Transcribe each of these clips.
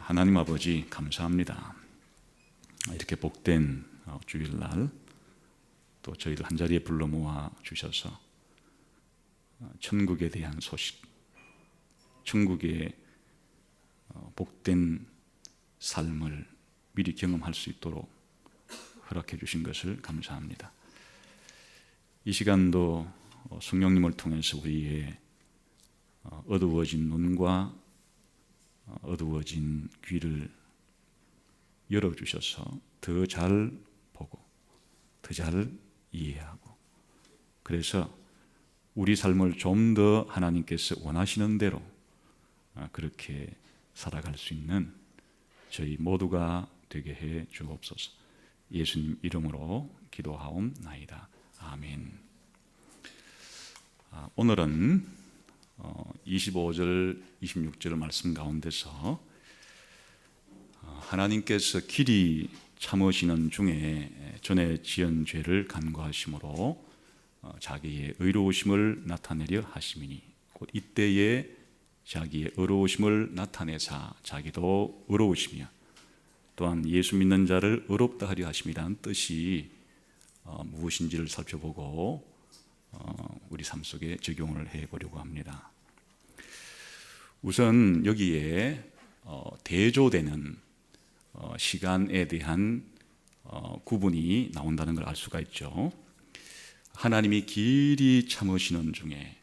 하나님 아버지 감사합니다. 이렇게 복된 주일날 또 저희들 한자리에 불러 모아 주셔서 천국에 대한 소식, 천국의 복된 삶을 미리 경험할 수 있도록 허락해 주신 것을 감사합니다. 이 시간도 성령님을 통해서 우리의 어두워진 눈과 어두워진 귀를 열어주셔서 더 잘 보고 더 잘 이해하고, 그래서 우리 삶을 좀 더 하나님께서 원하시는 대로 그렇게 살아갈 수 있는 저희 모두가 되게 해 주옵소서. 예수님 이름으로 기도하옵나이다. 아멘. 오늘은 25절, 26절 말씀 가운데서 하나님께서 길이 참으시는 중에 전에 지은 죄를 간구하심으로 자기의 의로우심을 나타내려 하심이니 곧 이때에 자기의 의로우심을 나타내사 자기도 의로우시며 또한 예수 믿는 자를 의롭다 하려 하심이라는 뜻이 무엇인지를 살펴보고 우리 삶 속에 적용을 해보려고 합니다. 우선 여기에 대조되는 시간에 대한 구분이 나온다는 걸 알 수가 있죠. 하나님이 길이 참으시는 중에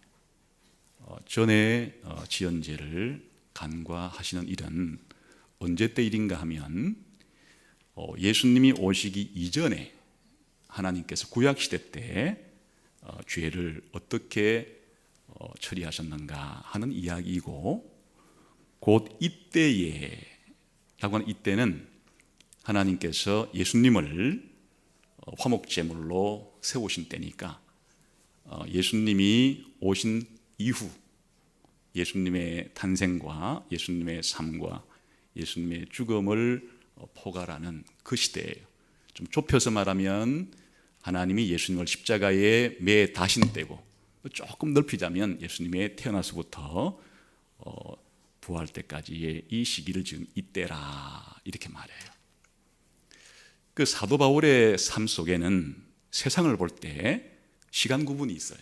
전에 지은 죄를 간과하시는 일은 언제 때 일인가 하면 예수님이 오시기 이전에 하나님께서 구약시대 때 죄를 어떻게 처리하셨는가 하는 이야기이고, 곧 이때에 라고 하는 이때는 하나님께서 예수님을 화목제물로 세우신 때니까 예수님이 오신 이후 예수님의 탄생과 예수님의 삶과 예수님의 죽음을 포괄하는 그 시대예요. 좀 좁혀서 말하면 하나님이 예수님을 십자가에 매 다신 때고, 조금 넓히자면 예수님의 태어나서부터 부활 때까지의 이 시기를 지금 이때라 이렇게 말해요. 그 사도 바울의 삶 속에는 세상을 볼 때 시간 구분이 있어요.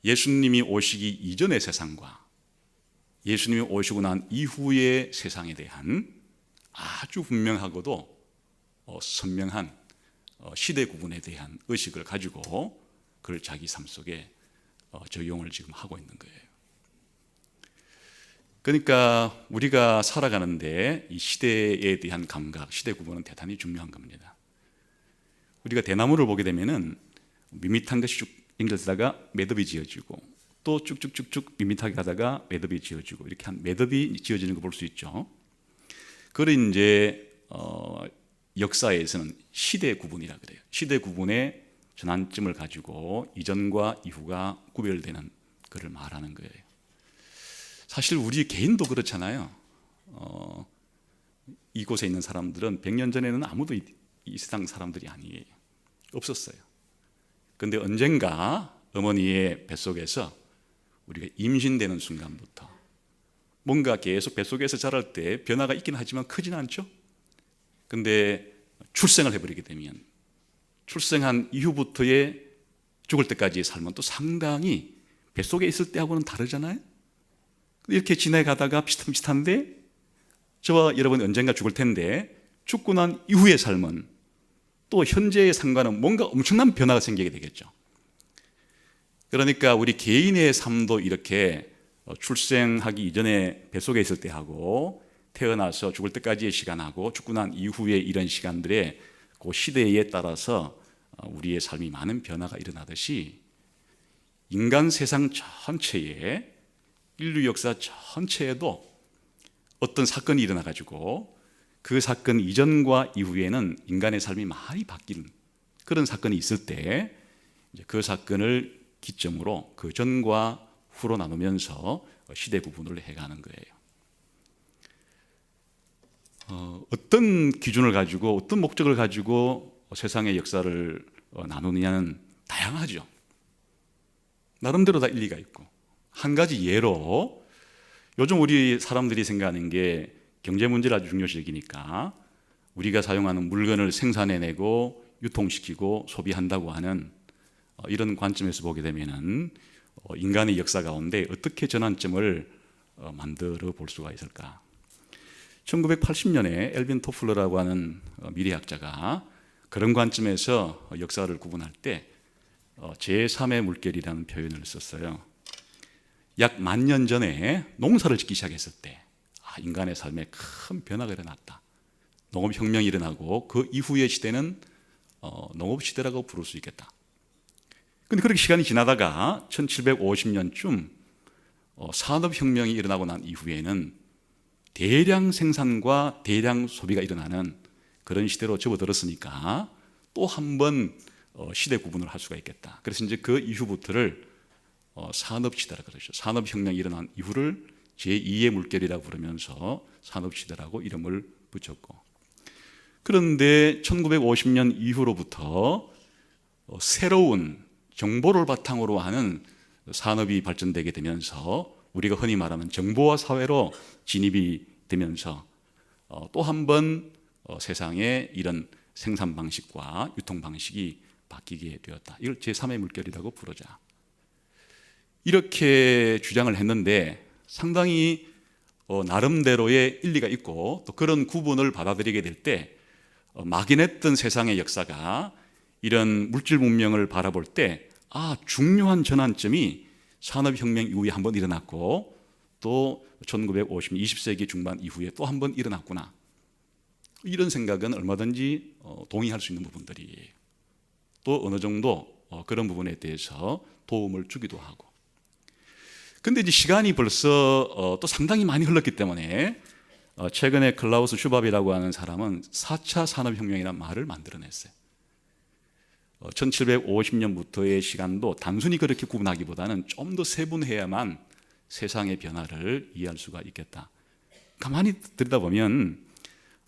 예수님이 오시기 이전의 세상과 예수님이 오시고 난 이후의 세상에 대한 아주 분명하고도 선명한 시대 구분에 대한 의식을 가지고 그걸 자기 삶 속에 적용을 지금 하고 있는 거예요. 그러니까 우리가 살아가는데 이 시대에 대한 감각, 시대 구분은 대단히 중요한 겁니다. 우리가 대나무를 보게 되면은 밋밋한 것이 쭉 연결되다가 매듭이 지어지고 또 쭉쭉쭉쭉 밋밋하게 가다가 매듭이 지어지고 이렇게 한 매듭이 지어지는 거 볼 수 있죠. 그걸 이제 역사에서는 시대 구분이라 그래요. 시대 구분의 전환점을 가지고 이전과 이후가 구별되는 것을 말하는 거예요. 사실 우리 개인도 그렇잖아요. 이곳에 있는 사람들은 100년 전에는 아무도 이 세상 사람들이 아니에요. 없었어요. 그런데 언젠가 어머니의 뱃속에서 우리가 임신되는 순간부터 뭔가 계속 뱃속에서 자랄 때 변화가 있긴 하지만 크진 않죠. 그런데 출생을 해버리게 되면 출생한 이후부터의 죽을 때까지의 삶은 또 상당히 뱃속에 있을 때하고는 다르잖아요. 이렇게 지나가다가 비슷한데 저와 여러분 언젠가 죽을 텐데 죽고 난 이후의 삶은 또 현재의 상과는 뭔가 엄청난 변화가 생기게 되겠죠. 그러니까 우리 개인의 삶도 이렇게 출생하기 이전에 뱃속에 있을 때하고 태어나서 죽을 때까지의 시간하고 죽고 난 이후의 이런 시간들의 그 시대에 따라서 우리의 삶이 많은 변화가 일어나듯이 인간 세상 전체에 인류 역사 전체에도 어떤 사건이 일어나가지고 그 사건 이전과 이후에는 인간의 삶이 많이 바뀌는 그런 사건이 있을 때 그 사건을 기점으로 그 전과 후로 나누면서 시대 구분을 해가는 거예요. 어떤 기준을 가지고 어떤 목적을 가지고 세상의 역사를 나누느냐는 다양하죠. 나름대로 다 일리가 있고, 한 가지 예로 요즘 우리 사람들이 생각하는 게 경제 문제를 아주 중요시 여기니까 우리가 사용하는 물건을 생산해내고 유통시키고 소비한다고 하는 이런 관점에서 보게 되면은 인간의 역사 가운데 어떻게 전환점을 만들어 볼 수가 있을까? 1980년에 엘빈 토플러라고 하는 미래학자가 그런 관점에서 역사를 구분할 때 제3의 물결이라는 표현을 썼어요. 약 10,000년 전에 농사를 짓기 시작했을 때 인간의 삶에 큰 변화가 일어났다. 농업혁명이 일어나고 그 이후의 시대는 농업시대라고 부를 수 있겠다. 그런데 그렇게 시간이 지나다가 1750년쯤 산업혁명이 일어나고 난 이후에는 대량 생산과 대량 소비가 일어나는 그런 시대로 접어들었으니까 또 한 번 시대 구분을 할 수가 있겠다. 그래서 이제 그 이후부터를 산업시대라 그러죠. 산업혁명이 일어난 이후를 제2의 물결이라고 부르면서 산업시대라고 이름을 붙였고, 그런데 1950년 이후로부터 새로운 정보를 바탕으로 하는 산업이 발전되게 되면서 우리가 흔히 말하는 정보화 사회로 진입이 되면서 또 한 번 세상의 이런 생산 방식과 유통 방식이 바뀌게 되었다. 이걸 제3의 물결이라고 부르자. 이렇게 주장을 했는데 상당히 나름대로의 일리가 있고, 또 그런 구분을 받아들이게 될 때 막연했던 세상의 역사가 이런 물질 문명을 바라볼 때 중요한 전환점이 산업혁명 이후에 한 번 일어났고 또 1950, 20세기 중반 이후에 또 한 번 일어났구나. 이런 생각은 얼마든지 동의할 수 있는 부분들이에요. 또 어느 정도 그런 부분에 대해서 도움을 주기도 하고. 근데 이제 시간이 벌써 또 상당히 많이 흘렀기 때문에 최근에 클라우스 슈밥이라고 하는 사람은 4차 산업혁명이라는 말을 만들어냈어요. 1750년부터의 시간도 단순히 그렇게 구분하기보다는 좀 더 세분해야만 세상의 변화를 이해할 수가 있겠다. 가만히 들여다보면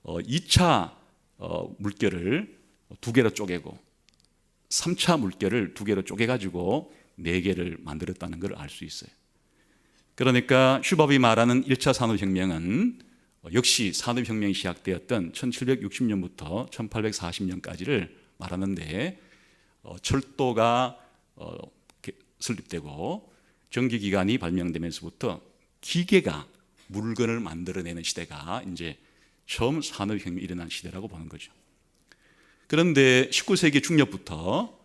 2차 물결을 2개로 쪼개고 3차 물결을 2개로 쪼개가지고 4개를 만들었다는 걸 알 수 있어요. 그러니까 슈밥이 말하는 1차 산업혁명은 역시 산업혁명이 시작되었던 1760년부터 1840년까지를 말하는데 철도가 설립되고 전기기관이 발명되면서부터 기계가 물건을 만들어내는 시대가 이제 처음 산업혁명이 일어난 시대라고 보는 거죠. 그런데 19세기 중엽부터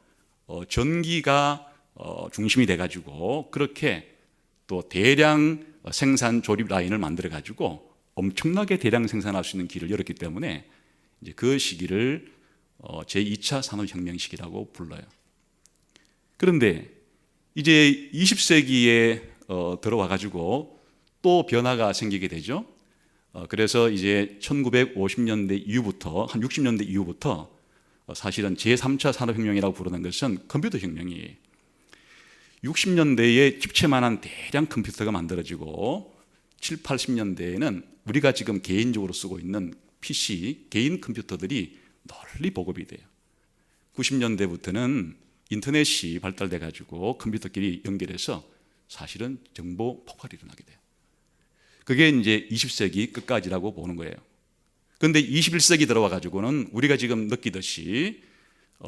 전기가 중심이 돼가지고 그렇게 또 대량 생산 조립 라인을 만들어 가지고 엄청나게 대량 생산할 수 있는 길을 열었기 때문에 이제 그 시기를 제2차 산업혁명 시기라고 불러요. 그런데 이제 20세기에 들어와 가지고 또 변화가 생기게 되죠. 그래서 이제 1950년대 이후부터 한 60년대 이후부터 사실은 제3차 산업혁명이라고 부르는 것은 컴퓨터 혁명이에요. 60년대에 집체만한 대량 컴퓨터가 만들어지고 7, 80년대에는 우리가 지금 개인적으로 쓰고 있는 PC, 개인 컴퓨터들이 널리 보급이 돼요. 90년대부터는 인터넷이 발달돼 가지고 컴퓨터끼리 연결해서 사실은 정보 폭발이 일어나게 돼요. 그게 이제 20세기 끝까지라고 보는 거예요. 그런데 21세기 들어와 가지고는 우리가 지금 느끼듯이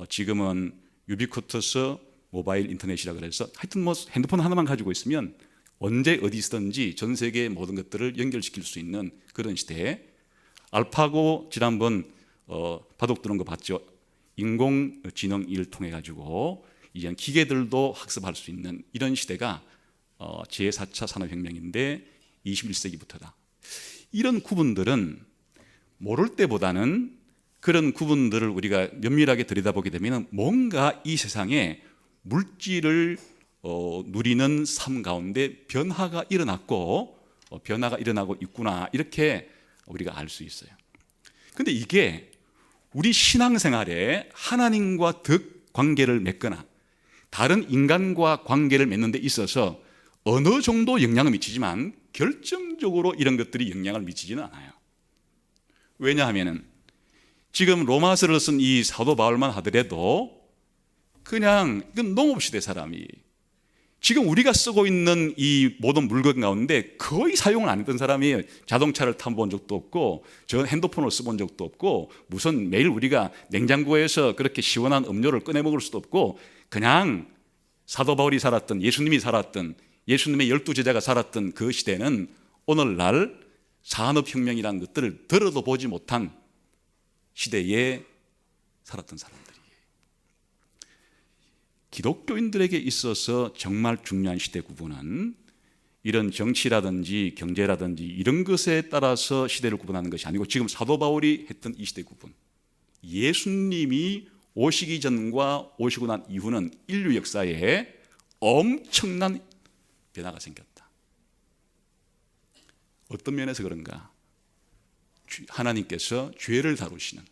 지금은 유비쿼터스 모바일 인터넷이라 그래서 하여튼 뭐 핸드폰 하나만 가지고 있으면 언제 어디 있든지 전 세계의 모든 것들을 연결시킬 수 있는 그런 시대에 알파고 지난번 바둑 두는 거 봤죠? 인공지능을 통해 가지고 이제 기계들도 학습할 수 있는 이런 시대가 제4차 산업혁명인데 21세기부터다. 이런 구분들은 모를 때보다는 그런 구분들을 우리가 면밀하게 들여다보게 되면 뭔가 이 세상에 물질을 누리는 삶 가운데 변화가 일어났고 변화가 일어나고 있구나, 이렇게 우리가 알 수 있어요. 그런데 이게 우리 신앙생활에 하나님과 더 관계를 맺거나 다른 인간과 관계를 맺는 데 있어서 어느 정도 영향을 미치지만 결정적으로 이런 것들이 영향을 미치지는 않아요. 왜냐하면 지금 로마서를 쓴 이 사도 바울만 하더라도 그냥 이건 농업시대 사람이 지금 우리가 쓰고 있는 이 모든 물건 가운데 거의 사용을 안 했던 사람이 자동차를 타본 적도 없고, 저 핸드폰을 써본 적도 없고, 무슨 매일 우리가 냉장고에서 그렇게 시원한 음료를 꺼내 먹을 수도 없고, 그냥 사도 바울이 살았던, 예수님이 살았던, 예수님의 12제자가 살았던 그 시대는 오늘날 산업혁명이라는 것들을 들어도 보지 못한 시대에 살았던 사람들이에요. 기독교인들에게 있어서 정말 중요한 시대 구분은 이런 정치라든지 경제라든지 이런 것에 따라서 시대를 구분하는 것이 아니고, 지금 사도 바울이 했던 이 시대 구분, 예수님이 오시기 전과 오시고 난 이후는 인류 역사에 엄청난 변화가 생겼다. 어떤 면에서 그런가? 하나님께서 죄를 다루시는,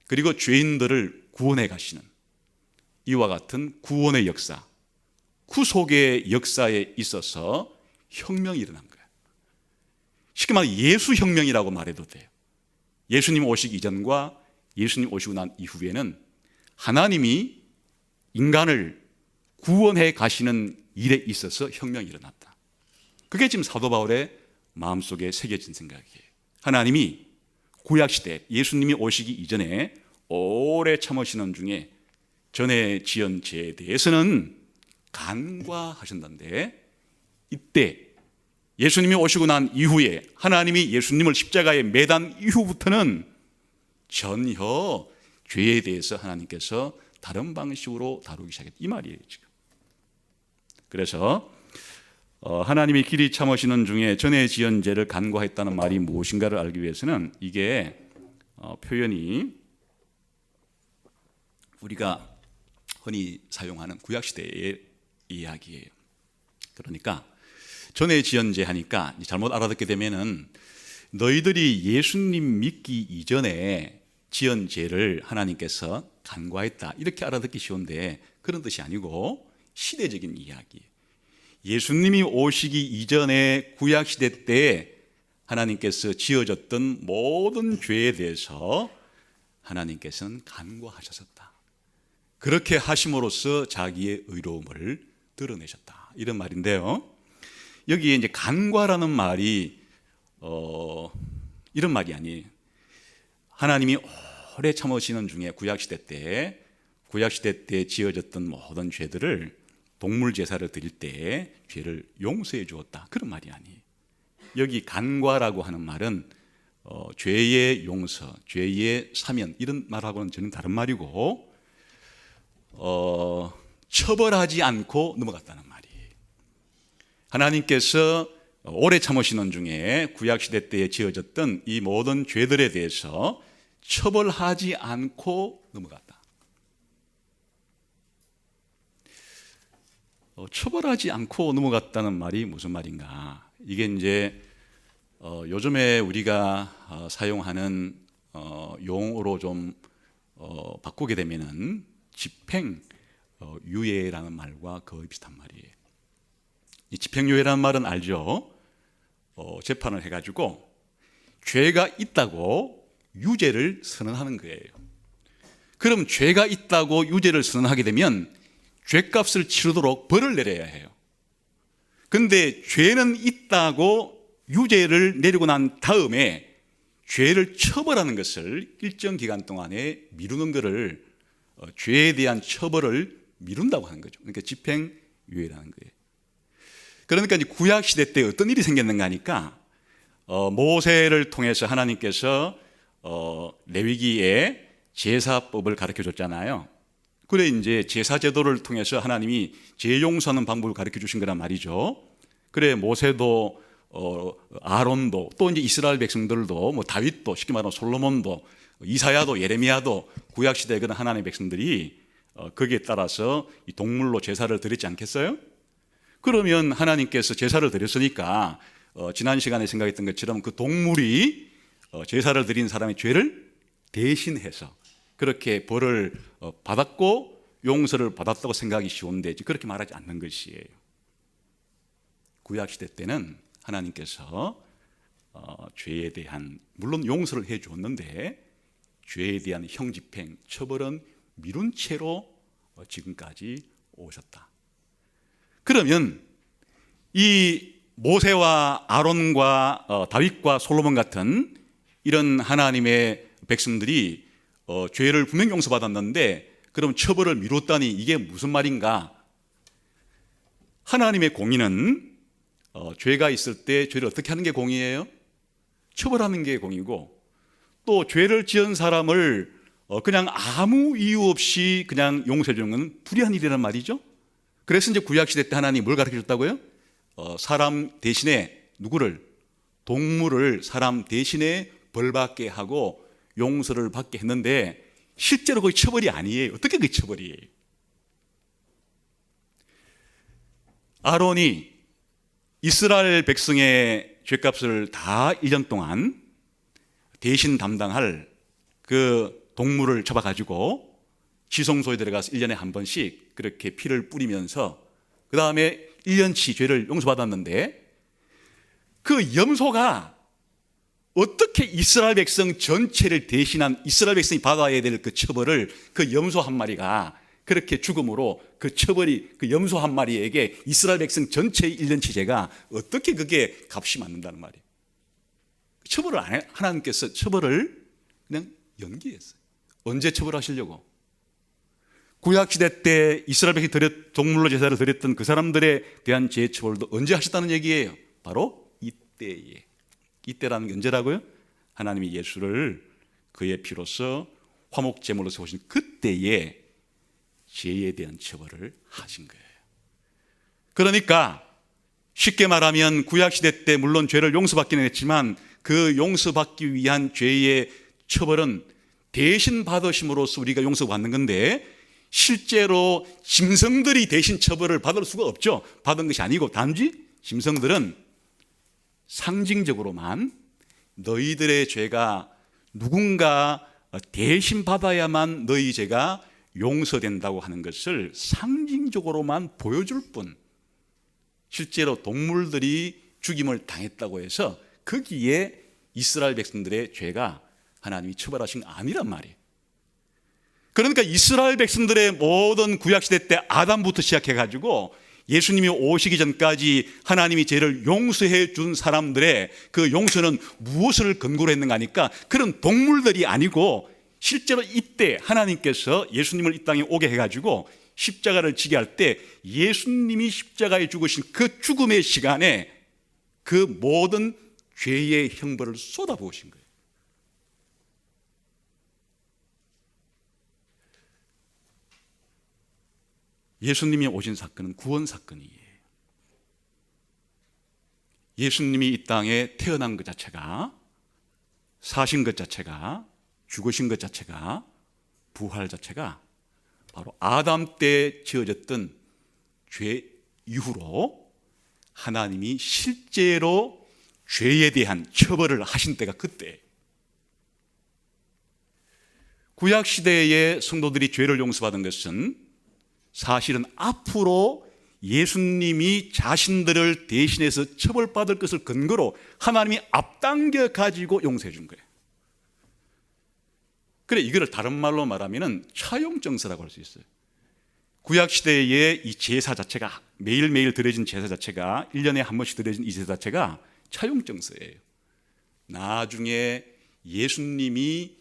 그리고 죄인들을 구원해 가시는 이와 같은 구원의 역사, 구속의 역사에 있어서 혁명이 일어난 거예요. 쉽게 말해 예수혁명이라고 말해도 돼요. 예수님 오시기 이전과 예수님 오시고 난 이후에는 하나님이 인간을 구원해 가시는 일에 있어서 혁명이 일어났다. 그게 지금 사도 바울의 마음속에 새겨진 생각이에요. 하나님이 구약시대 예수님이 오시기 이전에 오래 참으시는 중에 전에 지은 죄에 대해서는 간과하신다는데, 이때 예수님이 오시고 난 이후에 하나님이 예수님을 십자가에 매단 이후부터는 전혀 죄에 대해서 하나님께서 다른 방식으로 다루기 시작했다, 이 말이에요 지금. 그래서 하나님이 길이 참으시는 중에 전에 지은 죄를 간과했다는 말이 무엇인가를 알기 위해서는 이게 표현이 우리가 흔히 사용하는 구약시대의 이야기예요. 그러니까 전에 지은 죄 하니까 잘못 알아듣게 되면은 너희들이 예수님 믿기 이전에 지은 죄를 하나님께서 간과했다, 이렇게 알아듣기 쉬운데 그런 뜻이 아니고 시대적인 이야기. 예수님이 오시기 이전에 구약시대 때 하나님께서 지어졌던 모든 죄에 대해서 하나님께서는 간과하셨다. 그렇게 하심으로써 자기의 의로움을 드러내셨다, 이런 말인데요. 여기에 이제 간과라는 말이 이런 말이 아니에요. 하나님이 오래 참으시는 중에 구약시대 때 지어졌던 모든 죄들을 동물 제사를 드릴 때 죄를 용서해 주었다, 그런 말이 아니에요. 여기 간과라고 하는 말은 죄의 용서, 죄의 사면, 이런 말하고는 전혀 다른 말이고, 처벌하지 않고 넘어갔다는 말이에요. 하나님께서 오래 참으시는 중에 구약시대 때에 지어졌던 이 모든 죄들에 대해서 처벌하지 않고 넘어갔다. 처벌하지 않고 넘어갔다는 말이 무슨 말인가? 이게 이제 요즘에 우리가 사용하는 용어로 좀 바꾸게 되면은 집행유예라는 말과 거의 비슷한 말이에요. 이 집행유예라는 말은 알죠? 재판을 해가지고 죄가 있다고 유죄를 선언하는 거예요. 그럼 죄가 있다고 유죄를 선언하게 되면 죄값을 치르도록 벌을 내려야 해요. 그런데 죄는 있다고 유죄를 내리고 난 다음에 죄를 처벌하는 것을 일정 기간 동안에 미루는 것을 죄에 대한 처벌을 미룬다고 하는 거죠. 그러니까 집행유예라는 거예요. 그러니까 이제 구약시대 때 어떤 일이 생겼는가 하니까 모세를 통해서 하나님께서 레위기에 제사법을 가르쳐 줬잖아요. 그래 이제 제사 제도를 통해서 하나님이 죄 용서하는 방법을 가르쳐 주신 거란 말이죠. 그래 모세도 아론도 또 이제 이스라엘 백성들도 뭐 다윗도 쉽게 말하면 솔로몬도 이사야도 예레미야도 구약 시대에 그런 하나님의 백성들이 거기에 따라서 이 동물로 제사를 드렸지 않겠어요? 그러면 하나님께서 제사를 드렸으니까 지난 시간에 생각했던 것처럼 그 동물이 제사를 드린 사람의 죄를 대신해서 그렇게 벌을 받았고 용서를 받았다고 생각하기 쉬운데 그렇게 말하지 않는 것이에요. 구약시대 때는 하나님께서 죄에 대한 물론 용서를 해 주었는데 죄에 대한 형집행, 처벌은 미룬 채로 지금까지 오셨다. 그러면 이 모세와 아론과 다윗과 솔로몬 같은 이런 하나님의 백성들이 죄를 분명히 용서받았는데 그럼 처벌을 미뤘다니 이게 무슨 말인가? 하나님의 공의는 죄가 있을 때 죄를 어떻게 하는 게 공의예요? 처벌하는 게 공의고, 또 죄를 지은 사람을 그냥 아무 이유 없이 그냥 용서해 주는 건 불의한 일이란 말이죠. 그래서 이제 구약시대 때 하나님이 뭘 가르쳐 줬다고요? 사람 대신에 누구를? 동물을 사람 대신에 벌받게 하고 용서를 받게 했는데 실제로 그게 처벌이 아니에요. 어떻게 그게 처벌이에요? 아론이 이스라엘 백성의 죄값을 다 1년 동안 대신 담당할 그 동물을 잡아가지고 지성소에 들어가서 1년에 한 번씩 그렇게 피를 뿌리면서 그 다음에 1년치 죄를 용서받았는데, 그 염소가 어떻게 이스라엘 백성 전체를 대신한 이스라엘 백성이 받아야 될 그 처벌을 그 염소 한 마리가 그렇게 죽음으로 그 처벌이 그 염소 한 마리에게 이스라엘 백성 전체의 1년치 죄가 어떻게 그게 값이 맞는다는 말이에요. 처벌을 안 해. 하나님께서 처벌을 그냥 연기했어요. 언제 처벌하시려고? 구약시대 때 이스라엘 백성이 동물로 제사를 드렸던 그 사람들에 대한 죄 처벌도 언제 하셨다는 얘기예요? 바로 이때에. 이때라는 게 언제라고요? 하나님이 예수를 그의 피로써 화목제물로 세우신 그때에 죄에 대한 처벌을 하신 거예요. 그러니까 쉽게 말하면 구약시대 때 물론 죄를 용서받기는 했지만 그 용서받기 위한 죄의 처벌은 대신 받으심으로써 우리가 용서받는 건데, 실제로 짐승들이 대신 처벌을 받을 수가 없죠. 받은 것이 아니고 단지 짐승들은 상징적으로만 너희들의 죄가 누군가 대신 받아야만 너희 죄가 용서된다고 하는 것을 상징적으로만 보여줄 뿐, 실제로 동물들이 죽임을 당했다고 해서 거기에 이스라엘 백성들의 죄가 하나님이 처벌하신 게 아니란 말이에요. 그러니까 이스라엘 백성들의 모든 구약시대 때 아담부터 시작해가지고 예수님이 오시기 전까지 하나님이 죄를 용서해 준 사람들의 그 용서는 무엇을 근거로 했는가 하니까 그런 동물들이 아니고, 실제로 이때 하나님께서 예수님을 이 땅에 오게 해가지고 십자가를 지게 할 때 예수님이 십자가에 죽으신 그 죽음의 시간에 그 모든 죄의 형벌을 쏟아부으신 거예요. 예수님이 오신 사건은 구원 사건이에요. 예수님이 이 땅에 태어난 것 자체가, 사신 것 자체가, 죽으신 것 자체가, 부활 자체가 바로 아담 때 지어졌던 죄 이후로 하나님이 실제로 죄에 대한 처벌을 하신 때가 그때. 구약시대의 성도들이 죄를 용서받은 것은 사실은 앞으로 예수님이 자신들을 대신해서 처벌받을 것을 근거로 하나님이 앞당겨 가지고 용서해 준 거예요. 그래, 이거를 다른 말로 말하면 차용정서라고 할 수 있어요. 구약시대의 이 제사 자체가, 매일매일 드려진 제사 자체가, 1년에 한 번씩 드려진 이 제사 자체가 차용정서예요. 나중에 예수님이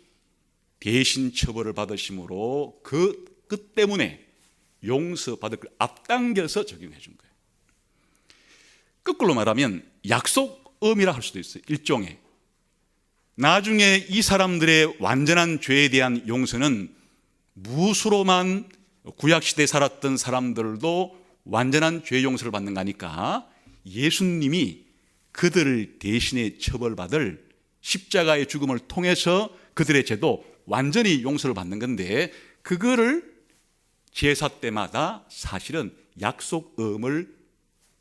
대신 처벌을 받으심으로 그 때문에 용서받을 걸 앞당겨서 적용해 준 거예요. 거꾸로 말하면 약속음이라 할 수도 있어요. 일종의. 나중에 이 사람들의 완전한 죄에 대한 용서는 무수로만 구약시대에 살았던 사람들도 완전한 죄 용서를 받는 거니까 예수님이 그들을 대신에 처벌받을 십자가의 죽음을 통해서 그들의 죄도 완전히 용서를 받는 건데, 그거를 제사 때마다 사실은 약속음을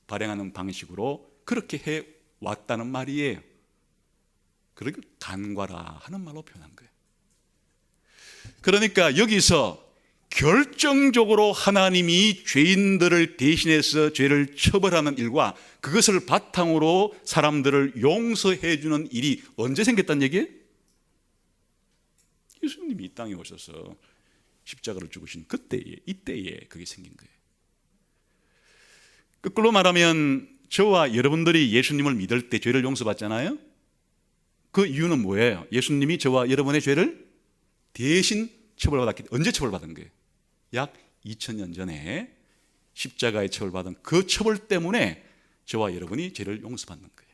발행하는 방식으로 그렇게 해 왔다는 말이에요. 그러니까 간과라 하는 말로 표현한 거예요. 그러니까 여기서 결정적으로 하나님이 죄인들을 대신해서 죄를 처벌하는 일과 그것을 바탕으로 사람들을 용서해 주는 일이 언제 생겼다는 얘기예요? 예수님이 이 땅에 오셔서 십자가를 죽으신 그때에, 이때에 그게 생긴 거예요. 거꾸로 말하면 저와 여러분들이 예수님을 믿을 때 죄를 용서받잖아요. 그 이유는 뭐예요? 예수님이 저와 여러분의 죄를 대신 처벌받았기 때문에. 언제 처벌받은 거예요? 약 2000년 전에 십자가에 처벌받은 그 처벌 때문에 저와 여러분이 죄를 용서받는 거예요.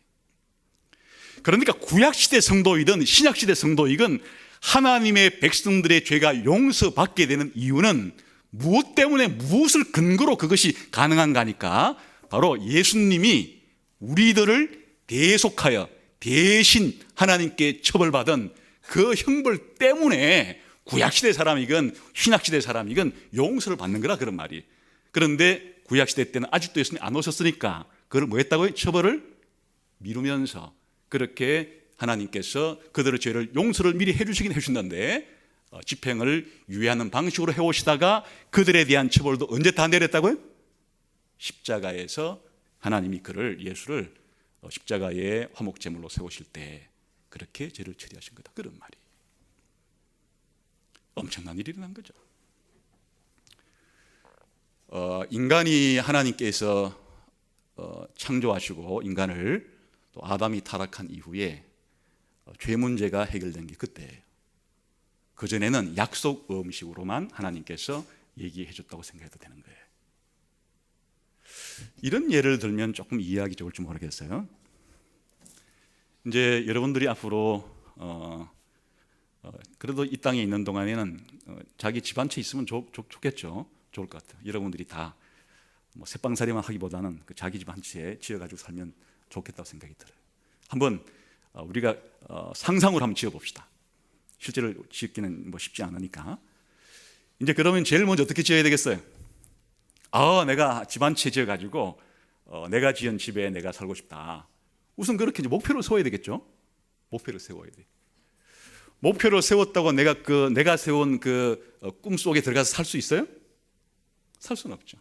그러니까 구약시대 성도이든 신약시대 성도이든 하나님의 백성들의 죄가 용서받게 되는 이유는 무엇 때문에, 무엇을 근거로 그것이 가능한가니까 바로 예수님이 우리들을 대속하여 대신 하나님께 처벌받은 그 형벌 때문에 구약시대 사람이건 신약시대 사람이건 용서를 받는 거라, 그런 말이. 그런데 구약시대 때는 아직도 예수님이 안 오셨으니까 그걸 뭐 했다고요? 처벌을 미루면서 그렇게 하나님께서 그들의 죄를 용서를 미리 해주시긴 해주신다는데 집행을 유예하는 방식으로 해오시다가 그들에 대한 처벌도 언제 다 내렸다고요? 십자가에서 하나님이 그를, 예수를 십자가의 화목제물로 세우실 때 그렇게 죄를 처리하신 거다, 그런 말이. 엄청난 일이 일어난 거죠. 인간이 하나님께서 창조하시고 인간을 또 아담이 타락한 이후에 죄 문제가 해결된 게 그때예요. 그전에는 약속 음식으로만 하나님께서 얘기해 줬다고 생각해도 되는 거예요. 이런 예를 들면 조금 이해하기 좋을지 모르겠어요. 이제 여러분들이 앞으로 그래도 이 땅에 있는 동안에는 자기 집 한 채 있으면 좋겠죠. 좋을 것 같아요. 여러분들이 다 뭐 새빵살이만 하기보다는 그 자기 집 한 채 지어가지고 살면 좋겠다고 생각이 들어요. 한번 우리가 상상을 한번 지어봅시다. 실제로 지었기는 뭐 쉽지 않으니까. 이제 그러면 제일 먼저 어떻게 지어야 되겠어요? 내가 집 한 채 지어가지고 내가 지은 집에 내가 살고 싶다. 우선 그렇게 이제 목표를 세워야 되겠죠. 목표를 세워야 돼. 목표를 세웠다고 내가 세운 그 꿈속에 들어가서 살 수 있어요? 살 수는 없죠.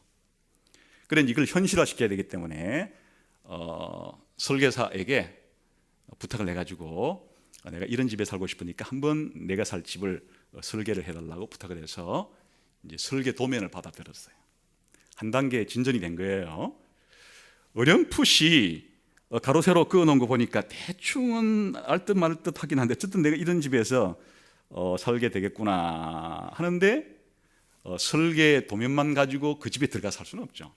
그래 이걸 현실화시켜야 되기 때문에 설계사에게 부탁을 해가지고 내가 이런 집에 살고 싶으니까 한번 내가 살 집을 설계를 해달라고 부탁을 해서 이제 설계 도면을 받아들였어요. 한 단계 진전이 된 거예요. 어렴풋이 가로 세로 그어놓은 거 보니까 대충은 알듯 말듯 하긴 한데 어쨌든 내가 이런 집에서 살게 되겠구나 하는데 설계 도면만 가지고 그 집에 들어가 살 수는 없죠.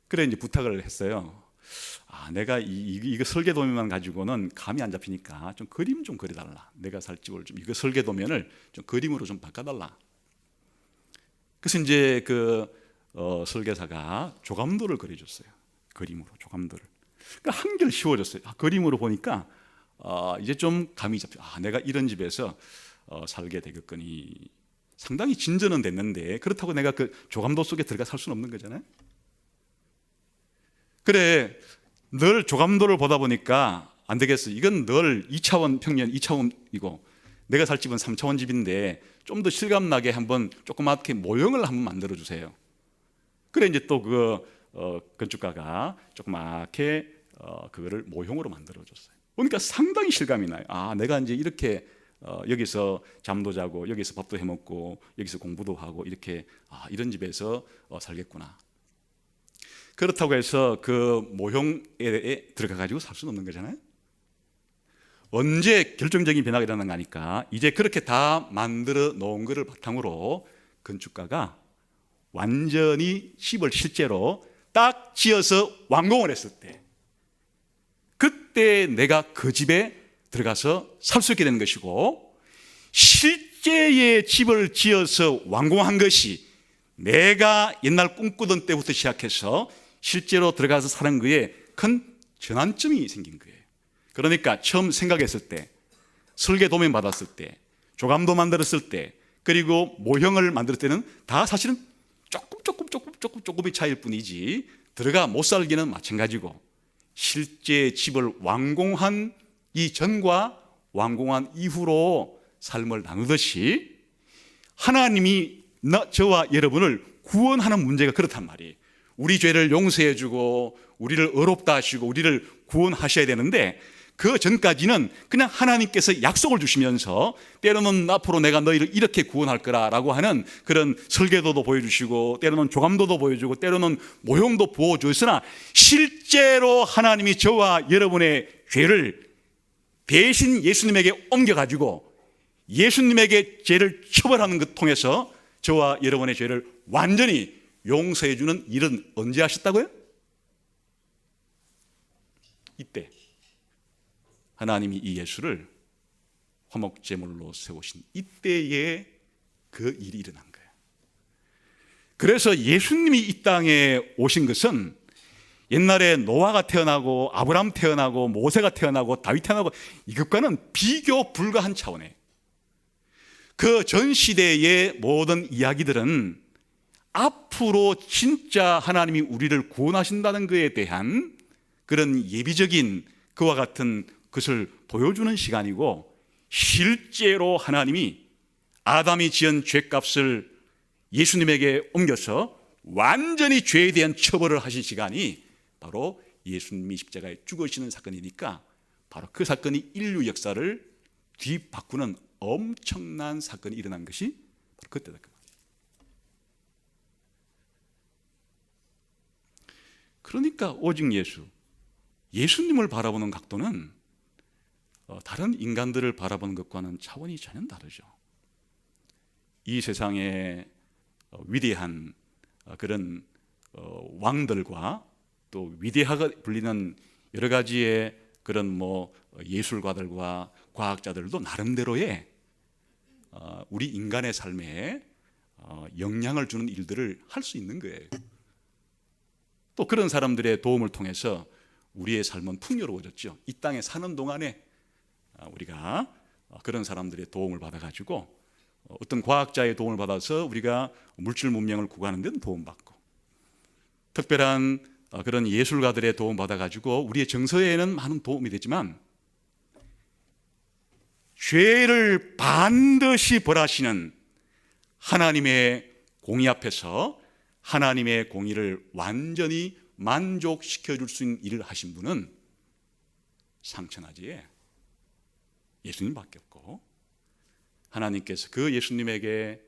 그래 이제 부탁을 했어요. 내가 이거 설계 도면만 가지고는 감이 안 잡히니까 좀 그림 좀 그려달라. 내가 살 집을 좀 이거 설계 도면을 좀 그림으로 좀 바꿔달라. 그래서 이제 그 설계사가 조감도를 그려줬어요. 그림으로 조감도를. 그러니까 한결 쉬워졌어요. 그림으로 보니까 이제 좀 감이 잡혀. 내가 이런 집에서 살게 되겠거니. 상당히 진전은 됐는데 그렇다고 내가 그 조감도 속에 들어가 살 수는 없는 거잖아요. 그래 늘 조감도를 보다 보니까 안 되겠어. 이건 늘 2차원 평면 2차원이고 내가 살 집은 3차원 집인데 좀 더 실감나게 한번 조그맣게 모형을 한번 만들어 주세요. 그래 이제 또 건축가가 조그맣게 그거를 모형으로 만들어 줬어요. 그러니까 상당히 실감이 나요. 내가 이제 이렇게 여기서 잠도 자고 여기서 밥도 해 먹고 여기서 공부도 하고 이렇게 이런 집에서 살겠구나. 그렇다고 해서 그 모형에 들어가 가지고 살 수는 없는 거잖아요. 언제 결정적인 변화가 일어나는 거니까 이제 그렇게 다 만들어 놓은 거를 바탕으로 건축가가 완전히 집을 실제로 딱 지어서 완공을 했을 때 그때 내가 그 집에 들어가서 살 수 있게 되는 것이고, 실제의 집을 지어서 완공한 것이 내가 옛날 꿈꾸던 때부터 시작해서 실제로 들어가서 사는 거에 큰 전환점이 생긴 거예요. 그러니까 처음 생각했을 때, 설계 도면 받았을 때, 조감도 만들었을 때, 그리고 모형을 만들 때는 다 사실은 조금의 차이일 뿐이지 들어가 못 살기는 마찬가지고, 실제 집을 완공한 이전과 완공한 이후로 삶을 나누듯이 하나님이 저와 여러분을 구원하는 문제가 그렇단 말이에요. 우리 죄를 용서해 주고 우리를 의롭다 하시고 우리를 구원하셔야 되는데, 그 전까지는 그냥 하나님께서 약속을 주시면서 때로는 앞으로 내가 너희를 이렇게 구원할 거라라고 하는 그런 설계도도 보여주시고, 때로는 조감도도 보여주고, 때로는 모형도 부어주으나 실제로 하나님이 저와 여러분의 죄를 대신 예수님에게 옮겨가지고 예수님에게 죄를 처벌하는 것 통해서 저와 여러분의 죄를 완전히 용서해 주는 일은 언제 하셨다고요? 이때 하나님이 이 예수를 화목제물로 세우신 이때에 그 일이 일어난 거예요. 그래서 예수님이 이 땅에 오신 것은 옛날에 노아가 태어나고 아브라함 태어나고 모세가 태어나고 다윗 태어나고 이것과는 비교 불가한 차원이에요. 그 전 시대의 모든 이야기들은 앞으로 진짜 하나님이 우리를 구원하신다는 것에 대한 그런 예비적인 그와 같은 것을 보여주는 시간이고, 실제로 하나님이 아담이 지은 죄값을 예수님에게 옮겨서 완전히 죄에 대한 처벌을 하신 시간이 바로 예수님이 십자가에 죽으시는 사건이니까, 바로 그 사건이 인류 역사를 뒤바꾸는 엄청난 사건이 일어난 것이 바로 그때다. 그러니까 오직 예수님을 바라보는 각도는 다른 인간들을 바라보는 것과는 차원이 전혀 다르죠. 이 세상에 위대한 그런 왕들과 또 위대하게 불리는 여러 가지의 그런 예술가들과 과학자들도 나름대로의 우리 인간의 삶에 영향을 주는 일들을 할 수 있는 거예요. 또 그런 사람들의 도움을 통해서 우리의 삶은 풍요로워졌죠. 이 땅에 사는 동안에 우리가 그런 사람들의 도움을 받아가지고 어떤 과학자의 도움을 받아서 우리가 물질 문명을 구가하는 데는 도움받고, 특별한 그런 예술가들의 도움 받아가지고 우리의 정서에는 많은 도움이 되지만, 죄를 반드시 벌하시는 하나님의 공의 앞에서 하나님의 공의를 완전히 만족시켜 줄 수 있는 일을 하신 분은 상천하지에 예수님밖에 없고, 하나님께서 그 예수님에게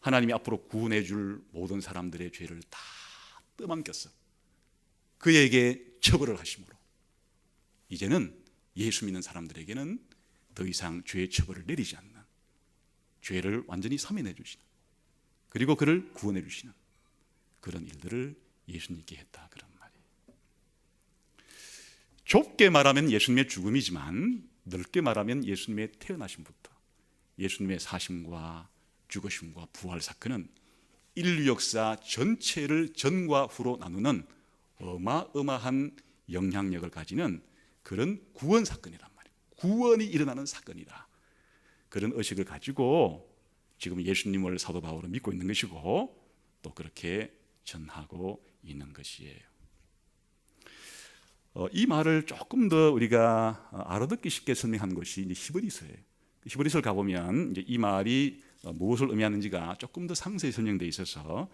하나님이 앞으로 구원해 줄 모든 사람들의 죄를 다 떠넘겼어 그에게 처벌을 하심으로 이제는 예수 믿는 사람들에게는 더 이상 죄의 처벌을 내리지 않는, 죄를 완전히 사면해 주시는, 그리고 그를 구원해 주시는 그런 일들을 예수님께 했다, 그런 말이에요. 좁게 말하면 예수님의 죽음이지만 넓게 말하면 예수님의 태어나심부터 예수님의 사심과 죽으심과 부활 사건은 인류 역사 전체를 전과 후로 나누는 어마어마한 영향력을 가지는 그런 구원 사건이란 말이에요. 구원이 일어나는 사건이다, 그런 의식을 가지고 지금 예수님을 사도 바울은 믿고 있는 것이고, 또 그렇게 전하고 있는 것이에요. 이 말을 조금 더 우리가 알아듣기 쉽게 설명한 것이 이제 히브리서예요. 히브리서를 가보면 이제 이 말이 무엇을 의미하는지가 조금 더 상세히 설명되어 있어서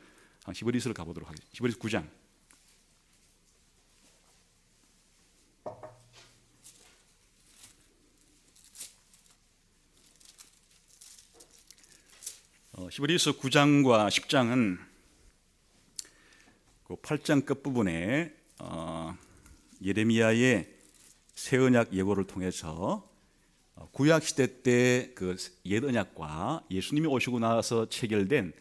히브리서를 가보도록 하겠습니다. 히브리서 9장. 히브리서 9장과 10장은 그 8장 끝부분에 예레미야의 새 언약 예고를 통해서 구약 시대 때 그 옛 언약과 예수님이 오시고 나서 체결된